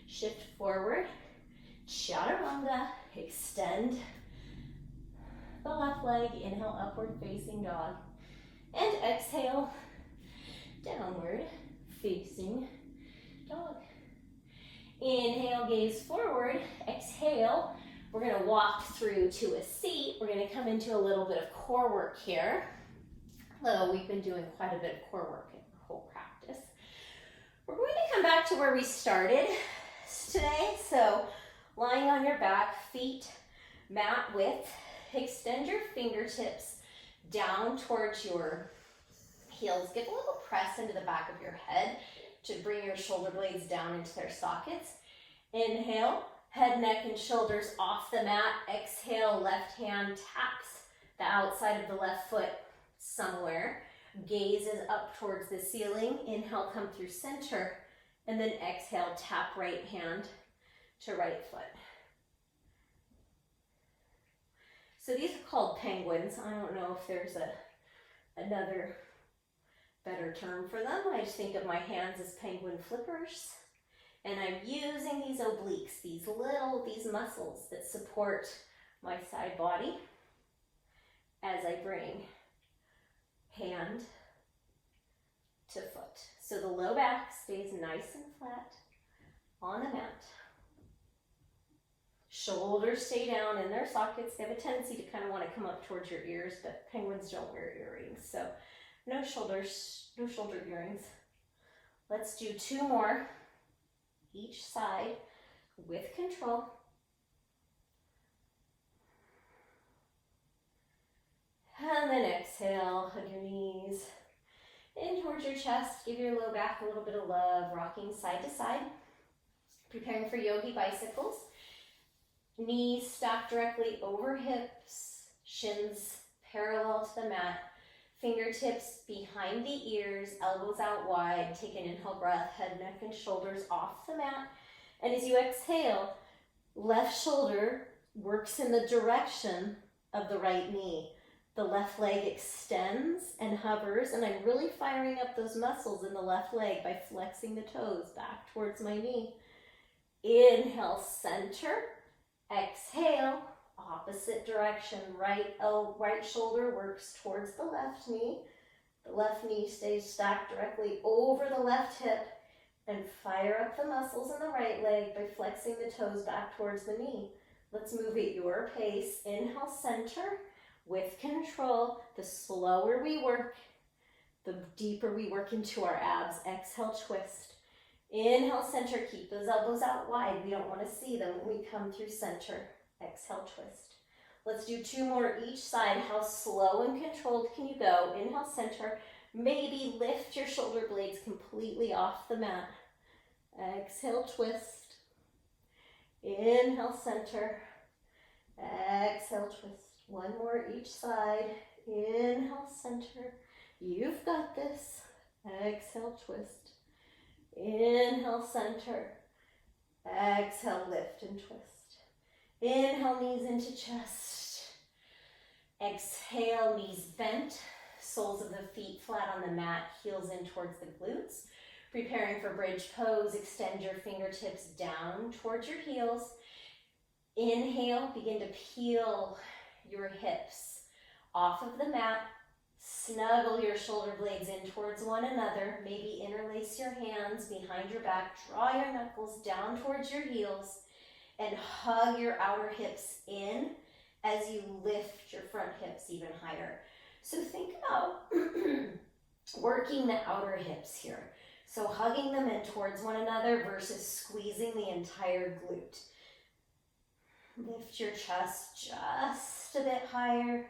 Speaker 1: Shift forward. Chaturanga. Extend the left leg. Inhale, upward facing dog. And exhale, downward facing dog. Inhale, gaze forward. Exhale. We're going to walk through to a seat. We're going to come into a little bit of core work here. Although we've been doing quite a bit of core work in the whole practice. We're going to come back to where we started today. So lying on your back, feet mat width. Extend your fingertips down towards your heels. Give a little press into the back of your head to bring your shoulder blades down into their sockets. Inhale, head, neck, and shoulders off the mat. Exhale, left hand taps the outside of the left foot somewhere. Gaze is up towards the ceiling. Inhale, come through center. And then exhale, tap right hand to right foot. So these are called penguins. I don't know if there's another better term for them. I just think of my hands as penguin flippers. And I'm using these obliques, these muscles that support my side body as I bring hand to foot. So the low back stays nice and flat on the mat. Shoulders stay down in their sockets. They have a tendency to kind of want to come up towards your ears, but penguins don't wear earrings. So no shoulder earrings. Let's do 2 more each side with control. And then exhale, hug your knees in towards your chest. Give your low back a little bit of love, rocking side to side. Preparing for yogi bicycles. Knees stacked directly over hips, shins parallel to the mat. Fingertips behind the ears, elbows out wide. Take an inhale breath, head, neck, and shoulders off the mat. And as you exhale, left shoulder works in the direction of the right knee. The left leg extends and hovers, and I'm really firing up those muscles in the left leg by flexing the toes back towards my knee. Inhale, center. Exhale, opposite direction. Right shoulder works towards the left knee. The left knee stays stacked directly over the left hip, and fire up the muscles in the right leg by flexing the toes back towards the knee. Let's move at your pace. Inhale, center with control. The slower we work, the deeper we work into our abs. Exhale, twist. Inhale, center. Keep those elbows out wide. We don't want to see them when we come through center. Exhale, twist. Let's do 2 more each side. How slow and controlled can you go? Inhale, center. Maybe lift your shoulder blades completely off the mat. Exhale, twist. Inhale, center. Exhale, twist. 1 more each side. Inhale, center. You've got this. Exhale, twist. Inhale, center. Exhale, lift and twist. Inhale, knees into chest. Exhale, knees bent. Soles of the feet flat on the mat. Heels in towards the glutes. Preparing for bridge pose. Extend your fingertips down towards your heels. Inhale, begin to peel your hips off of the mat. Snuggle your shoulder blades in towards one another. Maybe interlace your hands behind your back. Draw your knuckles down towards your heels and hug your outer hips in as you lift your front hips even higher. So think about working the outer hips here. So hugging them in towards one another versus squeezing the entire glute. Lift your chest just a bit higher,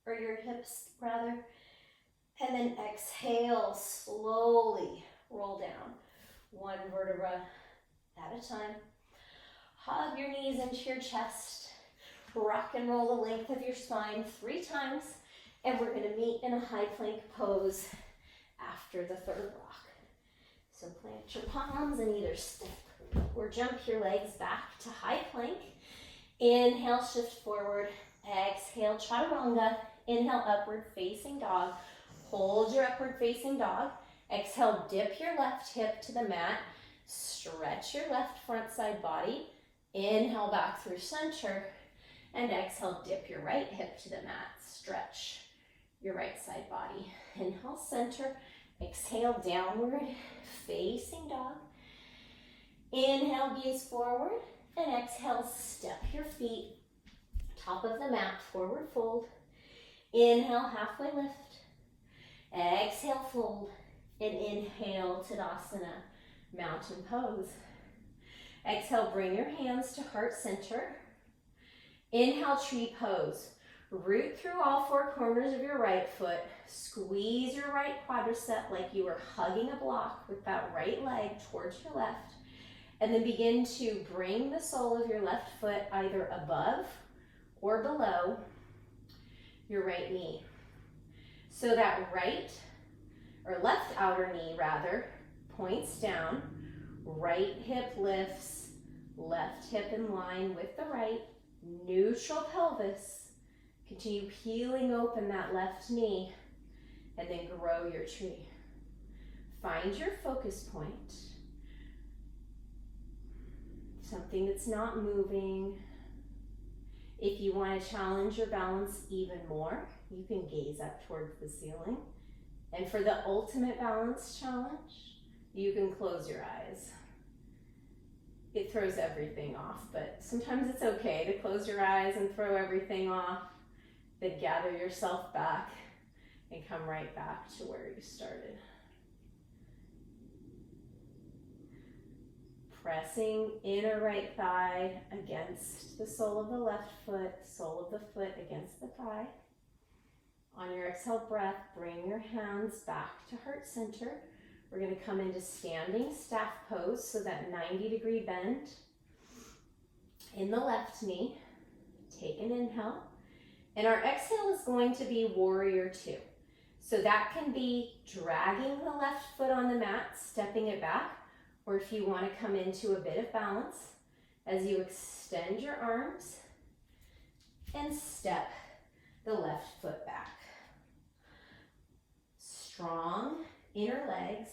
Speaker 1: or your hips rather, and then exhale, slowly roll down, one vertebra at a time. Hug your knees into your chest, rock and roll the length of your spine 3 times, and we're going to meet in a high plank pose after the third rock. So plant your palms and either step or jump your legs back to high plank. Inhale, shift forward. Exhale, chaturanga. Inhale, upward facing dog. Hold your upward facing dog. Exhale, dip your left hip to the mat. Stretch your left front side body. Inhale, back through center. And exhale, dip your right hip to the mat. Stretch your right side body. Inhale, center. Exhale, downward facing dog. Inhale, gaze forward. And exhale, step your feet, top of the mat, forward fold. Inhale, halfway lift. Exhale, fold. And inhale, Tadasana, mountain pose. Exhale, bring your hands to heart center. Inhale, tree pose. Root through all 4 corners of your right foot. Squeeze your right quadricep like you were hugging a block with that right leg towards your left. And then begin to bring the sole of your left foot either above or below your right knee. So that right, or left outer knee rather, points down, right hip lifts, left hip in line with the right, neutral pelvis. Continue peeling open that left knee and then grow your tree. Find your focus point. Something that's not moving. If you want to challenge your balance even more, you can gaze up towards the ceiling. And for the ultimate balance challenge, you can close your eyes. It throws everything off, but sometimes it's okay to close your eyes and throw everything off, then gather yourself back and come right back to where you started. Pressing inner right thigh against the sole of the left foot, sole of the foot against the thigh. On your exhale breath, bring your hands back to heart center. We're going to come into standing staff pose, so that 90-degree bend in the left knee. Take an inhale. And our exhale is going to be warrior 2. So that can be dragging the left foot on the mat, stepping it back, or if you want to come into a bit of balance as you extend your arms and step the left foot back. Strong inner legs,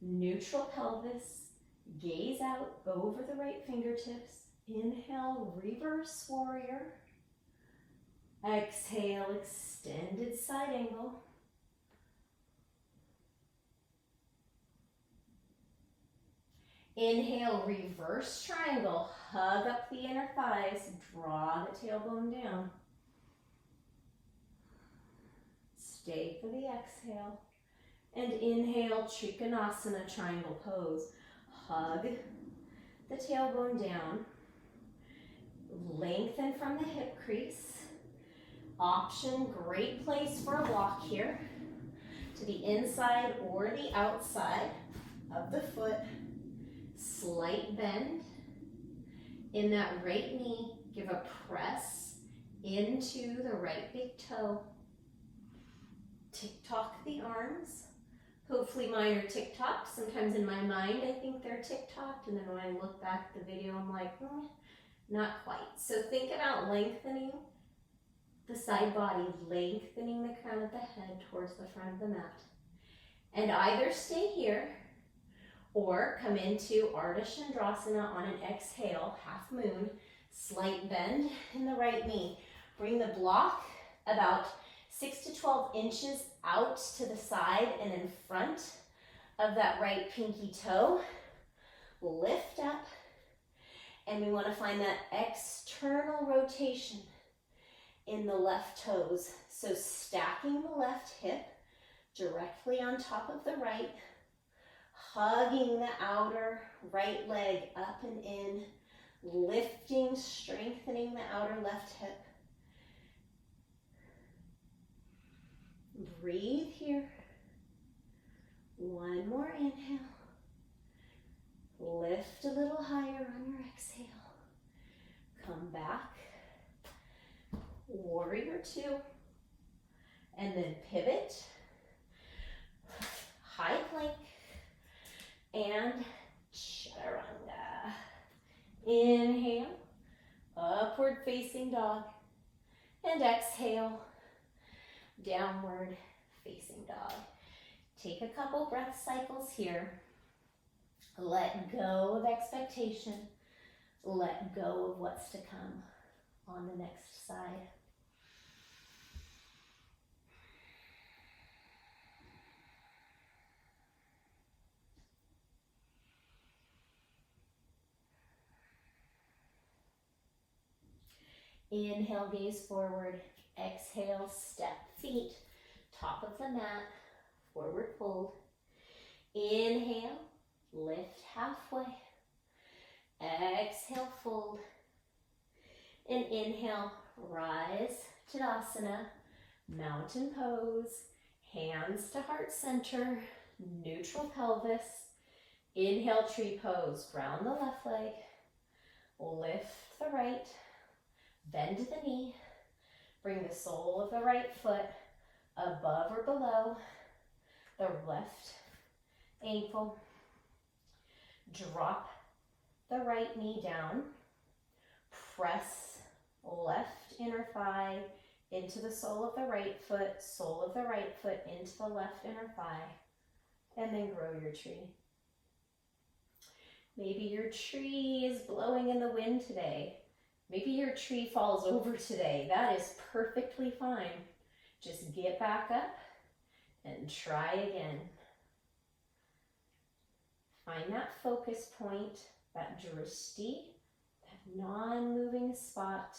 Speaker 1: neutral pelvis, gaze out over the right fingertips. Inhale, reverse warrior. Exhale, extended side angle. Inhale, reverse triangle. Hug up the inner thighs. Draw the tailbone down. Stay for the exhale. And inhale, Konasana, triangle pose. Hug the tailbone down. Lengthen from the hip crease. Option, great place for a block here. To the inside or the outside of the foot. Slight bend in that right knee. Give a press into the right big toe. Tick-tock the arms. Hopefully mine are tick-tocked. Sometimes in my mind I think they're tick-tocked, and then when I look back at the video I'm like, not quite. So think about lengthening the side body, lengthening the crown of the head towards the front of the mat. And either stay here or come into Ardha Chandrasana on an exhale, half moon, slight bend in the right knee. Bring the block about 6 to 12 inches out to the side and in front of that right pinky toe. Lift up, and we want to find that external rotation in the left toes. So stacking the left hip directly on top of the right, hugging the outer right leg up and in, lifting, strengthening the outer left hip. Breathe here. One more inhale. Lift a little higher on your exhale. Come back. Warrior two. And then pivot. High plank. And chaturanga. Inhale. Upward facing dog. And exhale. Downward facing dog. Take a couple breath cycles here. Let go of expectation. Let go of what's to come on the next side. Inhale, gaze forward. Exhale, step feet, top of the mat, forward fold. Inhale, lift halfway. Exhale, fold. And inhale, rise, Tadasana, mountain pose, hands to heart center, neutral pelvis. Inhale, tree pose, ground the left leg, lift the right, bend the knee. Bring the sole of the right foot above or below the left ankle. Drop the right knee down. Press left inner thigh into the sole of the right foot, sole of the right foot into the left inner thigh, and then grow your tree. Maybe your tree is blowing in the wind today. Maybe your tree falls over today. That is perfectly fine. Just get back up and try again. Find that focus point, that drishti, that non-moving spot.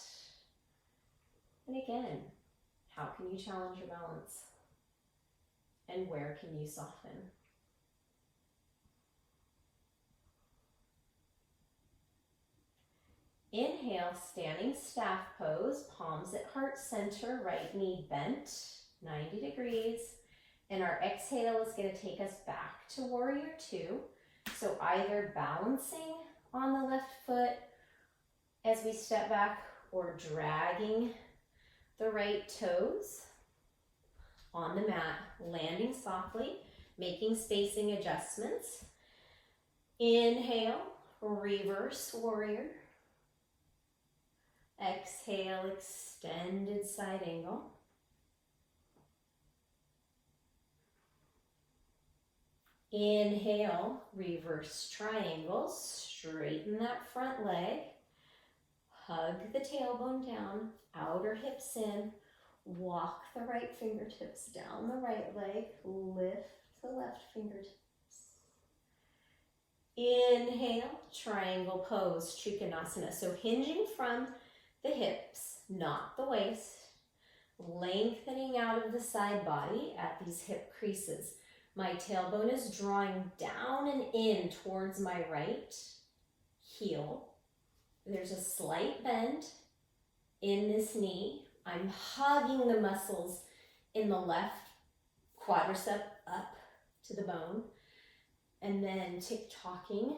Speaker 1: And again, how can you challenge your balance? And where can you soften? Inhale, standing staff pose, palms at heart center, right knee bent, 90 degrees. And our exhale is going to take us back to warrior two. So either balancing on the left foot as we step back or dragging the right toes on the mat, landing softly, making spacing adjustments. Inhale, reverse warrior. Exhale, extended side angle. Inhale, reverse triangles. Straighten that front leg. Hug the tailbone down, outer hips in. Walk the right fingertips down the right leg. Lift the left fingertips. Inhale, triangle pose, Konasana. So hinging from the hips, not the waist, lengthening out of the side body at these hip creases. My tailbone is drawing down and in towards my right heel. There's a slight bend in this knee. I'm hugging the muscles in the left quadricep up to the bone, and then tick-tocking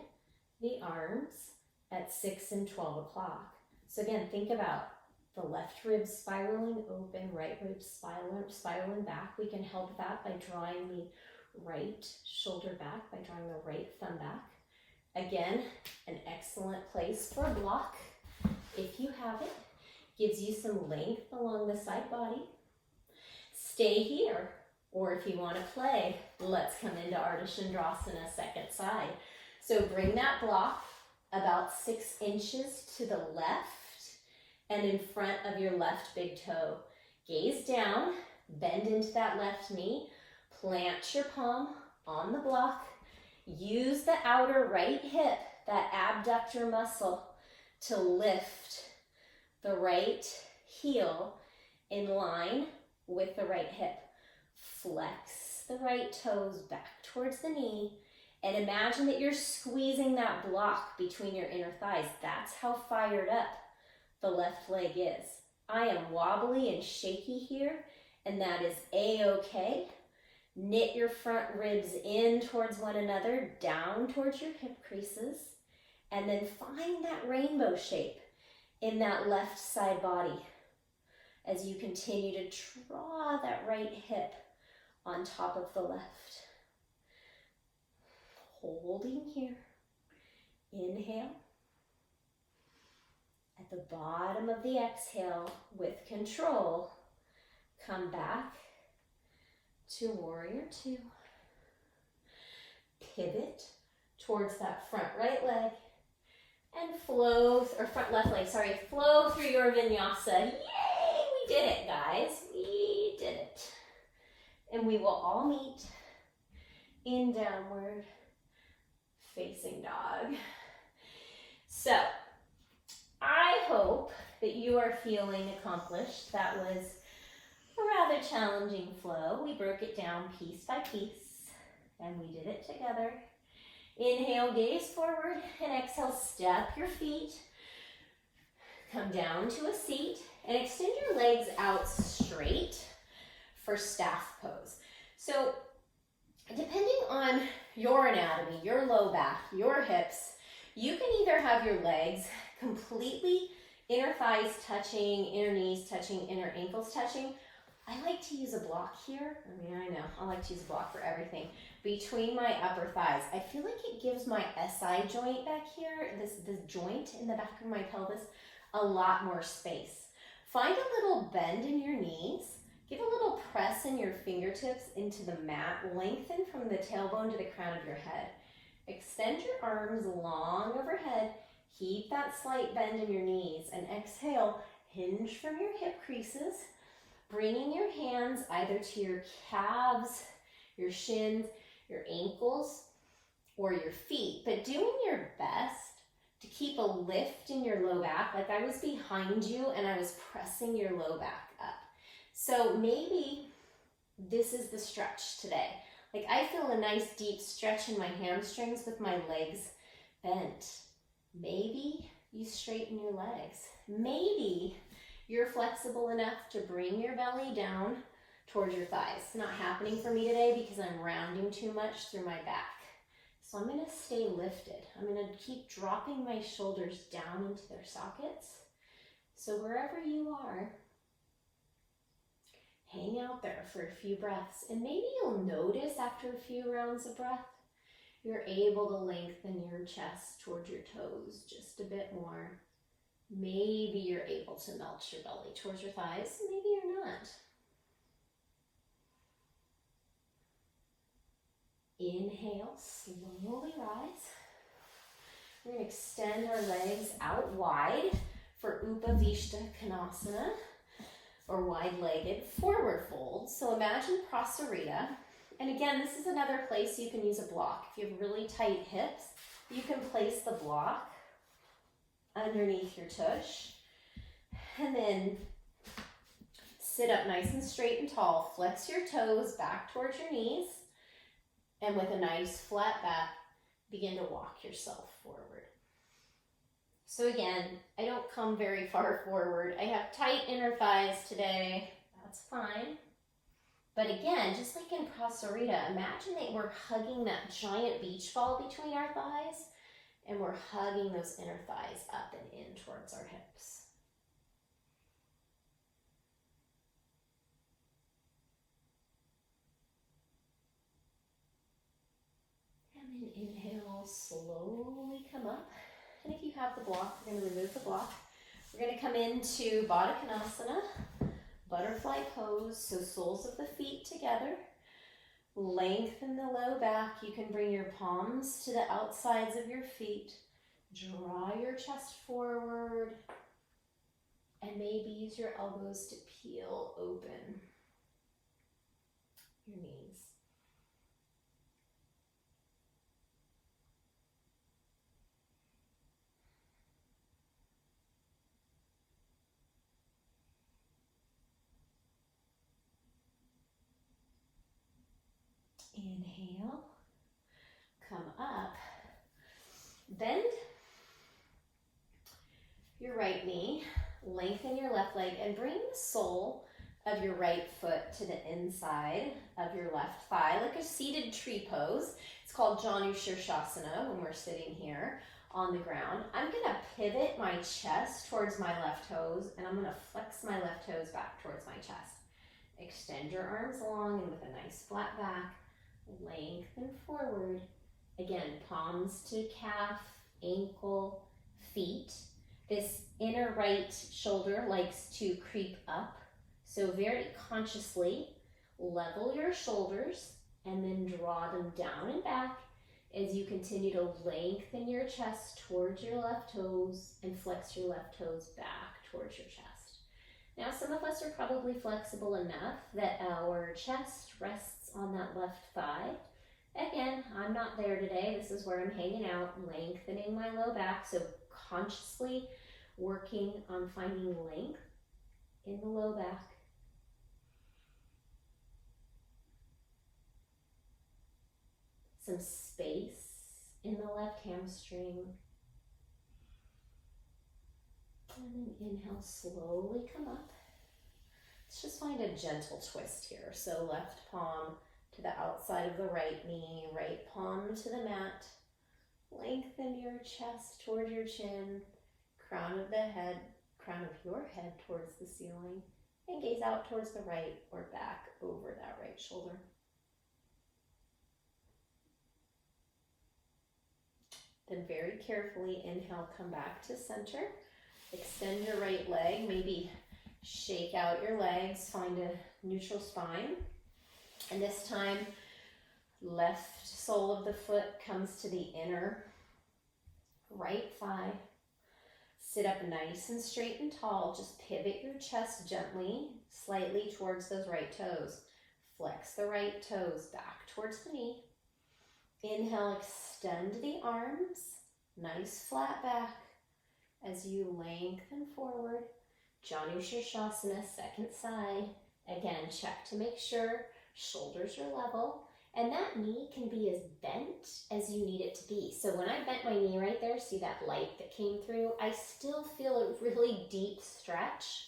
Speaker 1: the arms at 6 and 12 o'clock. So again, think about the left rib spiraling open, right rib spiraling back. We can help that by drawing the right shoulder back, by drawing the right thumb back. Again, an excellent place for a block, if you have it. Gives you some length along the side body. Stay here, or if you want to play, let's come into Ardha Chandrasana, second side. So bring that block about 6 inches to the left and in front of your left big toe. Gaze down, bend into that left knee, plant your palm on the block. Use the outer right hip, that abductor muscle, to lift the right heel in line with the right hip. Flex the right toes back towards the knee, and imagine that you're squeezing that block between your inner thighs. That's how fired up the left leg is. I am wobbly and shaky here, and that is a-okay. Knit your front ribs in towards one another, down towards your hip creases, and then find that rainbow shape in that left side body as you continue to draw that right hip on top of the left. Holding here. Inhale. At the bottom of the exhale, with control, come back to warrior two. Pivot towards that front right leg and flow, or front left leg, sorry, flow through your vinyasa. Yay, we did it, guys. We did it. And we will all meet in downward facing dog. So, I hope that you are feeling accomplished. That was a rather challenging flow. We broke it down piece by piece, and we did it together. Inhale, gaze forward, and exhale, step your feet. Come down to a seat, and extend your legs out straight for staff pose. So, depending on your anatomy, your low back, your hips, you can either have your legs completely inner thighs touching, inner knees touching, inner ankles touching. I like to use a block here. I know, I like to use a block for everything. Between my upper thighs. I feel like it gives my SI joint back here, this joint in the back of my pelvis, a lot more space. Find a little bend in your knees. Give a little press in your fingertips into the mat. Lengthen from the tailbone to the crown of your head. Extend your arms long overhead. Keep that slight bend in your knees. And exhale, hinge from your hip creases. Bringing your hands either to your calves, your shins, your ankles, or your feet. But doing your best to keep a lift in your low back. Like I was behind you and I was pressing your low back up. So maybe this is the stretch today. Like I feel a nice deep stretch in my hamstrings with my legs bent. Maybe you straighten your legs. Maybe you're flexible enough to bring your belly down towards your thighs. It's not happening for me today because I'm rounding too much through my back. So I'm going to stay lifted. I'm going to keep dropping my shoulders down into their sockets. So wherever you are, hang out there for a few breaths. And maybe you'll notice after a few rounds of breath, you're able to lengthen your chest towards your toes just a bit more. Maybe you're able to melt your belly towards your thighs. Maybe you're not. Inhale, slowly rise. We're going to extend our legs out wide for Upavishta Konasana, or wide-legged forward fold. So imagine Prasarita. And again, this is another place you can use a block. If you have really tight hips, you can place the block underneath your tush. And then sit up nice and straight and tall. Flex your toes back towards your knees. And with a nice flat back, begin to walk yourself forward. So again, I don't come very far forward. I have tight inner thighs today. That's fine. But again, just like in Prasarita, imagine that we're hugging that giant beach ball between our thighs, and we're hugging those inner thighs up and in towards our hips. And then inhale, slowly come up. And if you have the block, we're going to remove the block. We're going to come into Baddha Konasana, butterfly pose, so soles of the feet together. Lengthen the low back. You can bring your palms to the outsides of your feet. Draw your chest forward. And maybe use your elbows to peel open your knees. Inhale, come up, bend your right knee, lengthen your left leg, and bring the sole of your right foot to the inside of your left thigh, like a seated tree pose. It's called Shavasana when we're sitting here on the ground. I'm gonna pivot my chest towards my left toes, and I'm gonna flex my left toes back towards my chest. Extend your arms long and with a nice flat back, lengthen forward. Again, palms to calf, ankle, feet. This inner right shoulder likes to creep up. So very consciously level your shoulders and then draw them down and back as you continue to lengthen your chest towards your left toes and flex your left toes back towards your chest. Now, some of us are probably flexible enough that our chest rests on that left thigh. Again, I'm not there today. This is where I'm hanging out, lengthening my low back. So consciously working on finding length in the low back. Some space in the left hamstring. And then inhale, slowly come up. Let's just find a gentle twist here. So left palm to the outside of the right knee, right palm to the mat. Lengthen your chest toward your chin, crown of your head towards the ceiling, and gaze out towards the right or back over that right shoulder. Then very carefully inhale, come back to center. Extend your right leg, maybe shake out your legs, find a neutral spine. And this time, left sole of the foot comes to the inner right thigh. Sit up nice and straight and tall. Just pivot your chest gently, slightly towards those right toes. Flex the right toes back towards the knee. Inhale, extend the arms, nice flat back as you lengthen forward. Shavasana, second side. Again, check to make sure shoulders are level. And that knee can be as bent as you need it to be. So when I bent my knee right there, see that light that came through? I still feel a really deep stretch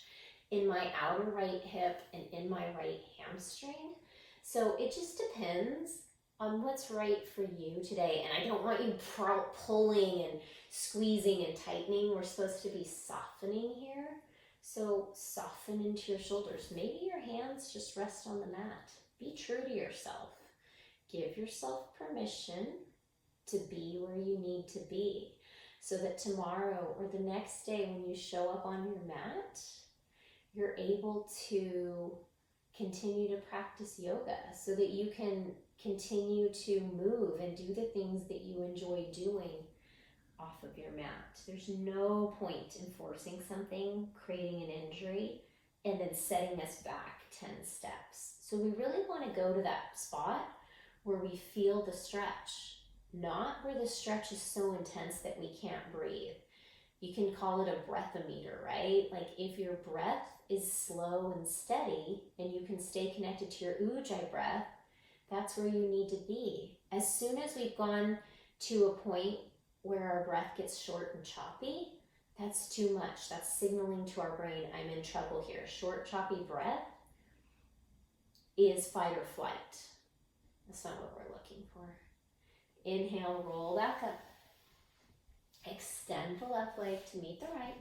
Speaker 1: in my outer right hip and in my right hamstring. So it just depends on what's right for you today. And I don't want you pulling and squeezing and tightening. We're supposed to be softening here. So soften into your shoulders. Maybe your hands just rest on the mat. Be true to yourself. Give yourself permission to be where you need to be so that tomorrow or the next day when you show up on your mat, you're able to continue to practice yoga so that you can continue to move and do the things that you enjoy doing off of your mat. There's no point in forcing something, creating an injury, and then setting us back 10 steps. So we really want to go to that spot where we feel the stretch, not where the stretch is so intense that we can't breathe. You can call it a breathometer, right? Like if your breath is slow and steady and you can stay connected to your ujjayi breath, that's where you need to be. As soon as we've gone to a point where our breath gets short and choppy, that's too much. That's signaling to our brain, I'm in trouble here. Short, choppy breath is fight or flight. That's not what we're looking for. Inhale, roll back up. Extend the left leg to meet the right.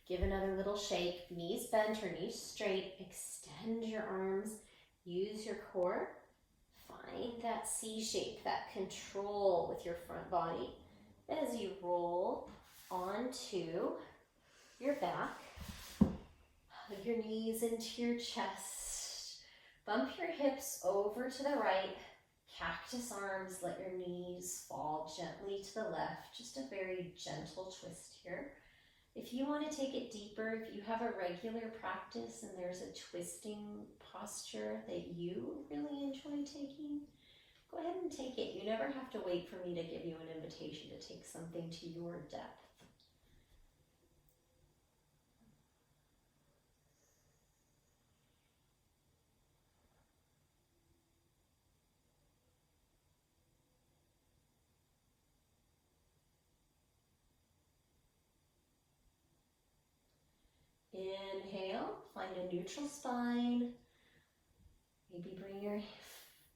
Speaker 1: Give another little shake. Knees bent or knees straight. Extend your arms. Use your core. Find that C shape, that control with your front body as you roll onto your back. Hug your knees into your chest. Bump your hips over to the right. Cactus arms, let your knees fall gently to the left. Just a very gentle twist here.
Speaker 2: If you want to take it deeper, if you have a regular practice and there's a twisting posture that you really enjoy taking, go ahead and take it. You never have to wait for me to give you an invitation to take something to your depth. Inhale, find a neutral spine. Maybe bring your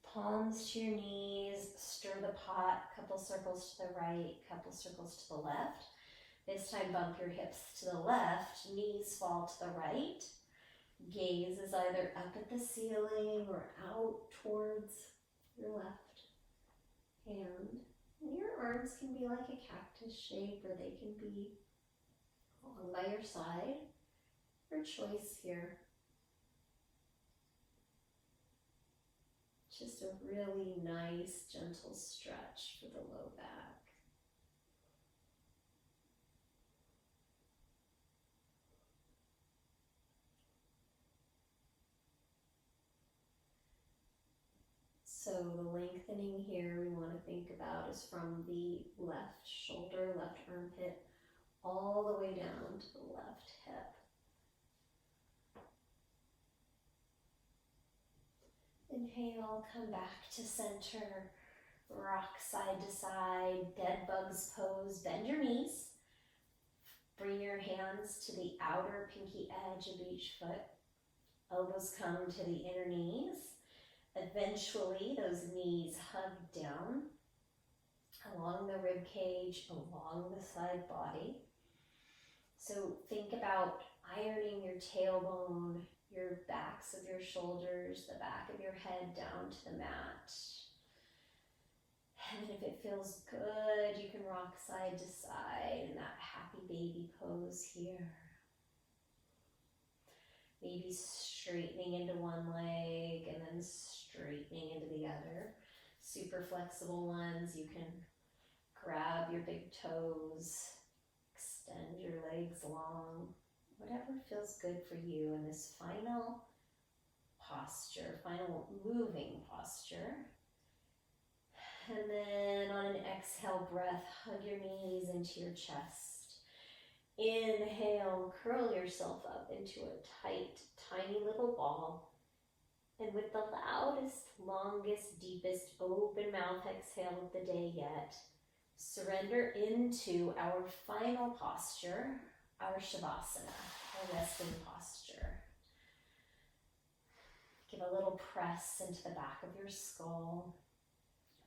Speaker 2: palms to your knees, stir the pot, couple circles to the right, couple circles to the left. This time bump your hips to the left, knees fall to the right. Gaze is either up at the ceiling or out towards your left hand. And your arms can be like a cactus shape, or they can be along by your side. Your choice here. Just a really nice, gentle stretch for the low back. So the lengthening here we want to think about is from the left shoulder, left armpit, all the way down to the left hip. Inhale, come back to center, rock side to side, dead bugs pose, bend your knees. Bring your hands to the outer pinky edge of each foot. Elbows come to the inner knees. Eventually, those knees hug down along the rib cage, along the side body. So think about ironing your tailbone, your backs of your shoulders, the back of your head down to the mat. And if it feels good, you can rock side to side in that happy baby pose here. Maybe straightening into one leg and then straightening into the other. Super flexible ones, you can grab your big toes, extend your legs long, whatever feels good for you in this final posture, final moving posture. And then on an exhale breath, hug your knees into your chest. Inhale, curl yourself up into a tight, tiny little ball. And with the loudest, longest, deepest open mouth exhale of the day yet, surrender into our final posture, our Shavasana, our resting posture. Give a little press into the back of your skull.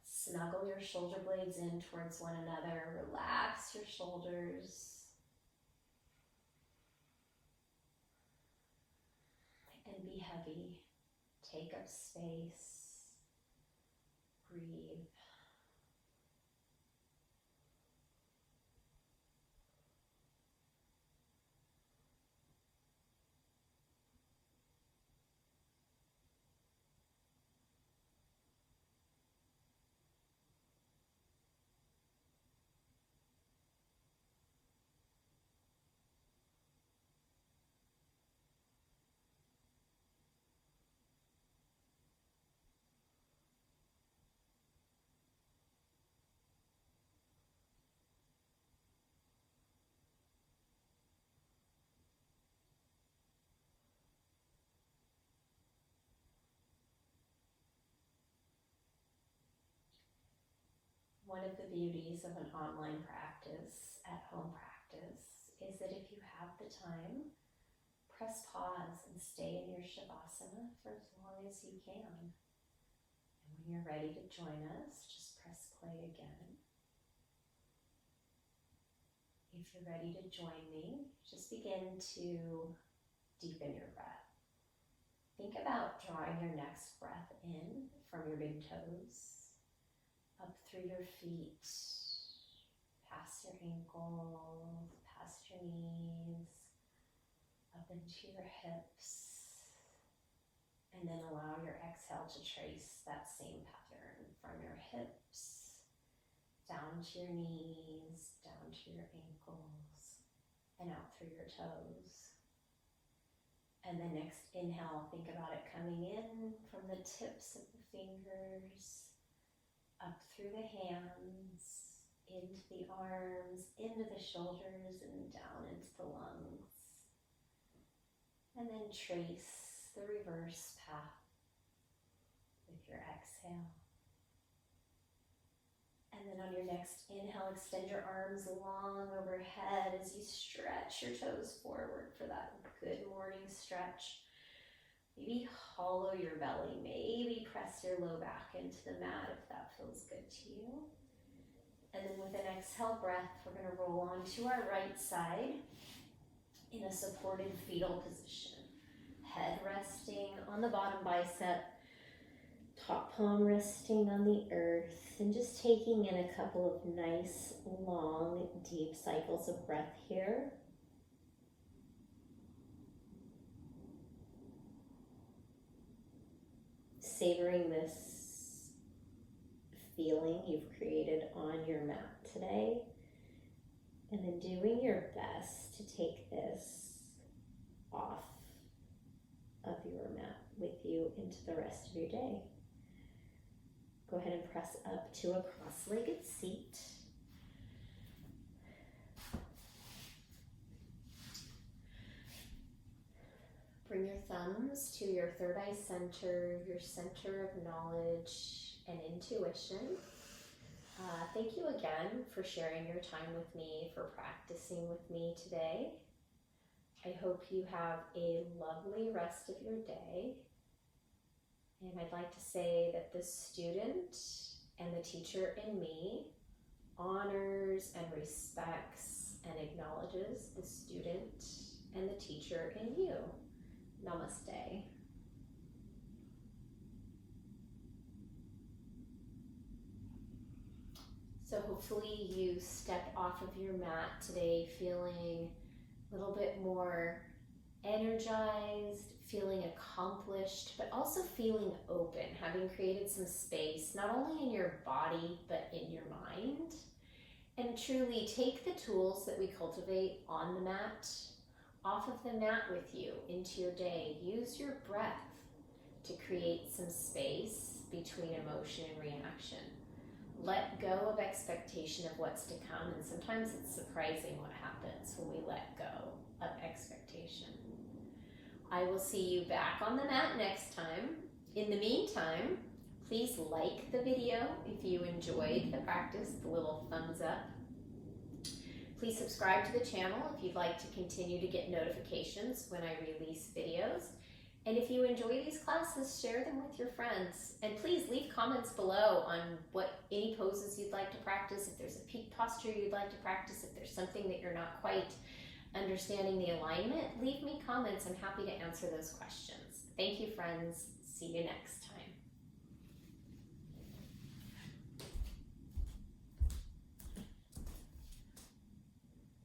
Speaker 2: Snuggle your shoulder blades in towards one another. Relax your shoulders. And be heavy. Take up space. Breathe. One of the beauties of an online practice, at-home practice, is that if you have the time, press pause and stay in your Shavasana for as long as you can. And when you're ready to join us, just press play again. If you're ready to join me, just begin to deepen your breath. Think about drawing your next breath in from your big toes, up through your feet, past your ankles, past your knees, up into your hips, and then allow your exhale to trace that same pattern from your hips, down to your knees, down to your ankles, and out through your toes. And then next inhale, think about it coming in from the tips of the fingers, up through the hands, into the arms, into the shoulders, and down into the lungs. And then trace the reverse path with your exhale. And then on your next inhale, extend your arms long overhead as you stretch your toes forward for that good morning stretch. Maybe hollow your belly, maybe press your low back into the mat if that feels good to you. And then with an exhale breath, we're going to roll onto our right side in a supported fetal position. Head resting on the bottom bicep, top palm resting on the earth, and just taking in a couple of nice, long, deep cycles of breath here. Savoring this feeling you've created on your mat today, and then doing your best to take this off of your mat with you into the rest of your day. Go ahead and press up to a cross-legged seat. Bring your thumbs to your third eye center, your center of knowledge and intuition. Thank you again for sharing your time with me, for practicing with me today. I hope you have a lovely rest of your day. And I'd like to say that the student and the teacher in me honors and respects and acknowledges the student and the teacher in you. Namaste. So hopefully you stepped off of your mat today feeling a little bit more energized, feeling accomplished, but also feeling open, having created some space, not only in your body, but in your mind. And truly take the tools that we cultivate on the mat, off of the mat with you into your day. Use your breath to create some space between emotion and reaction. Let go of expectation of what's to come, and sometimes it's surprising what happens when we let go of expectation. I will see you back on the mat next time. In the meantime, please like the video if you enjoyed the practice, the little thumbs up. Please subscribe to the channel if you'd like to continue to get notifications when I release videos. And if you enjoy these classes, share them with your friends. And please leave comments below on any poses you'd like to practice, if there's a peak posture you'd like to practice, if there's something that you're not quite understanding the alignment, leave me comments. I'm happy to answer those questions. Thank you, friends. See you next time.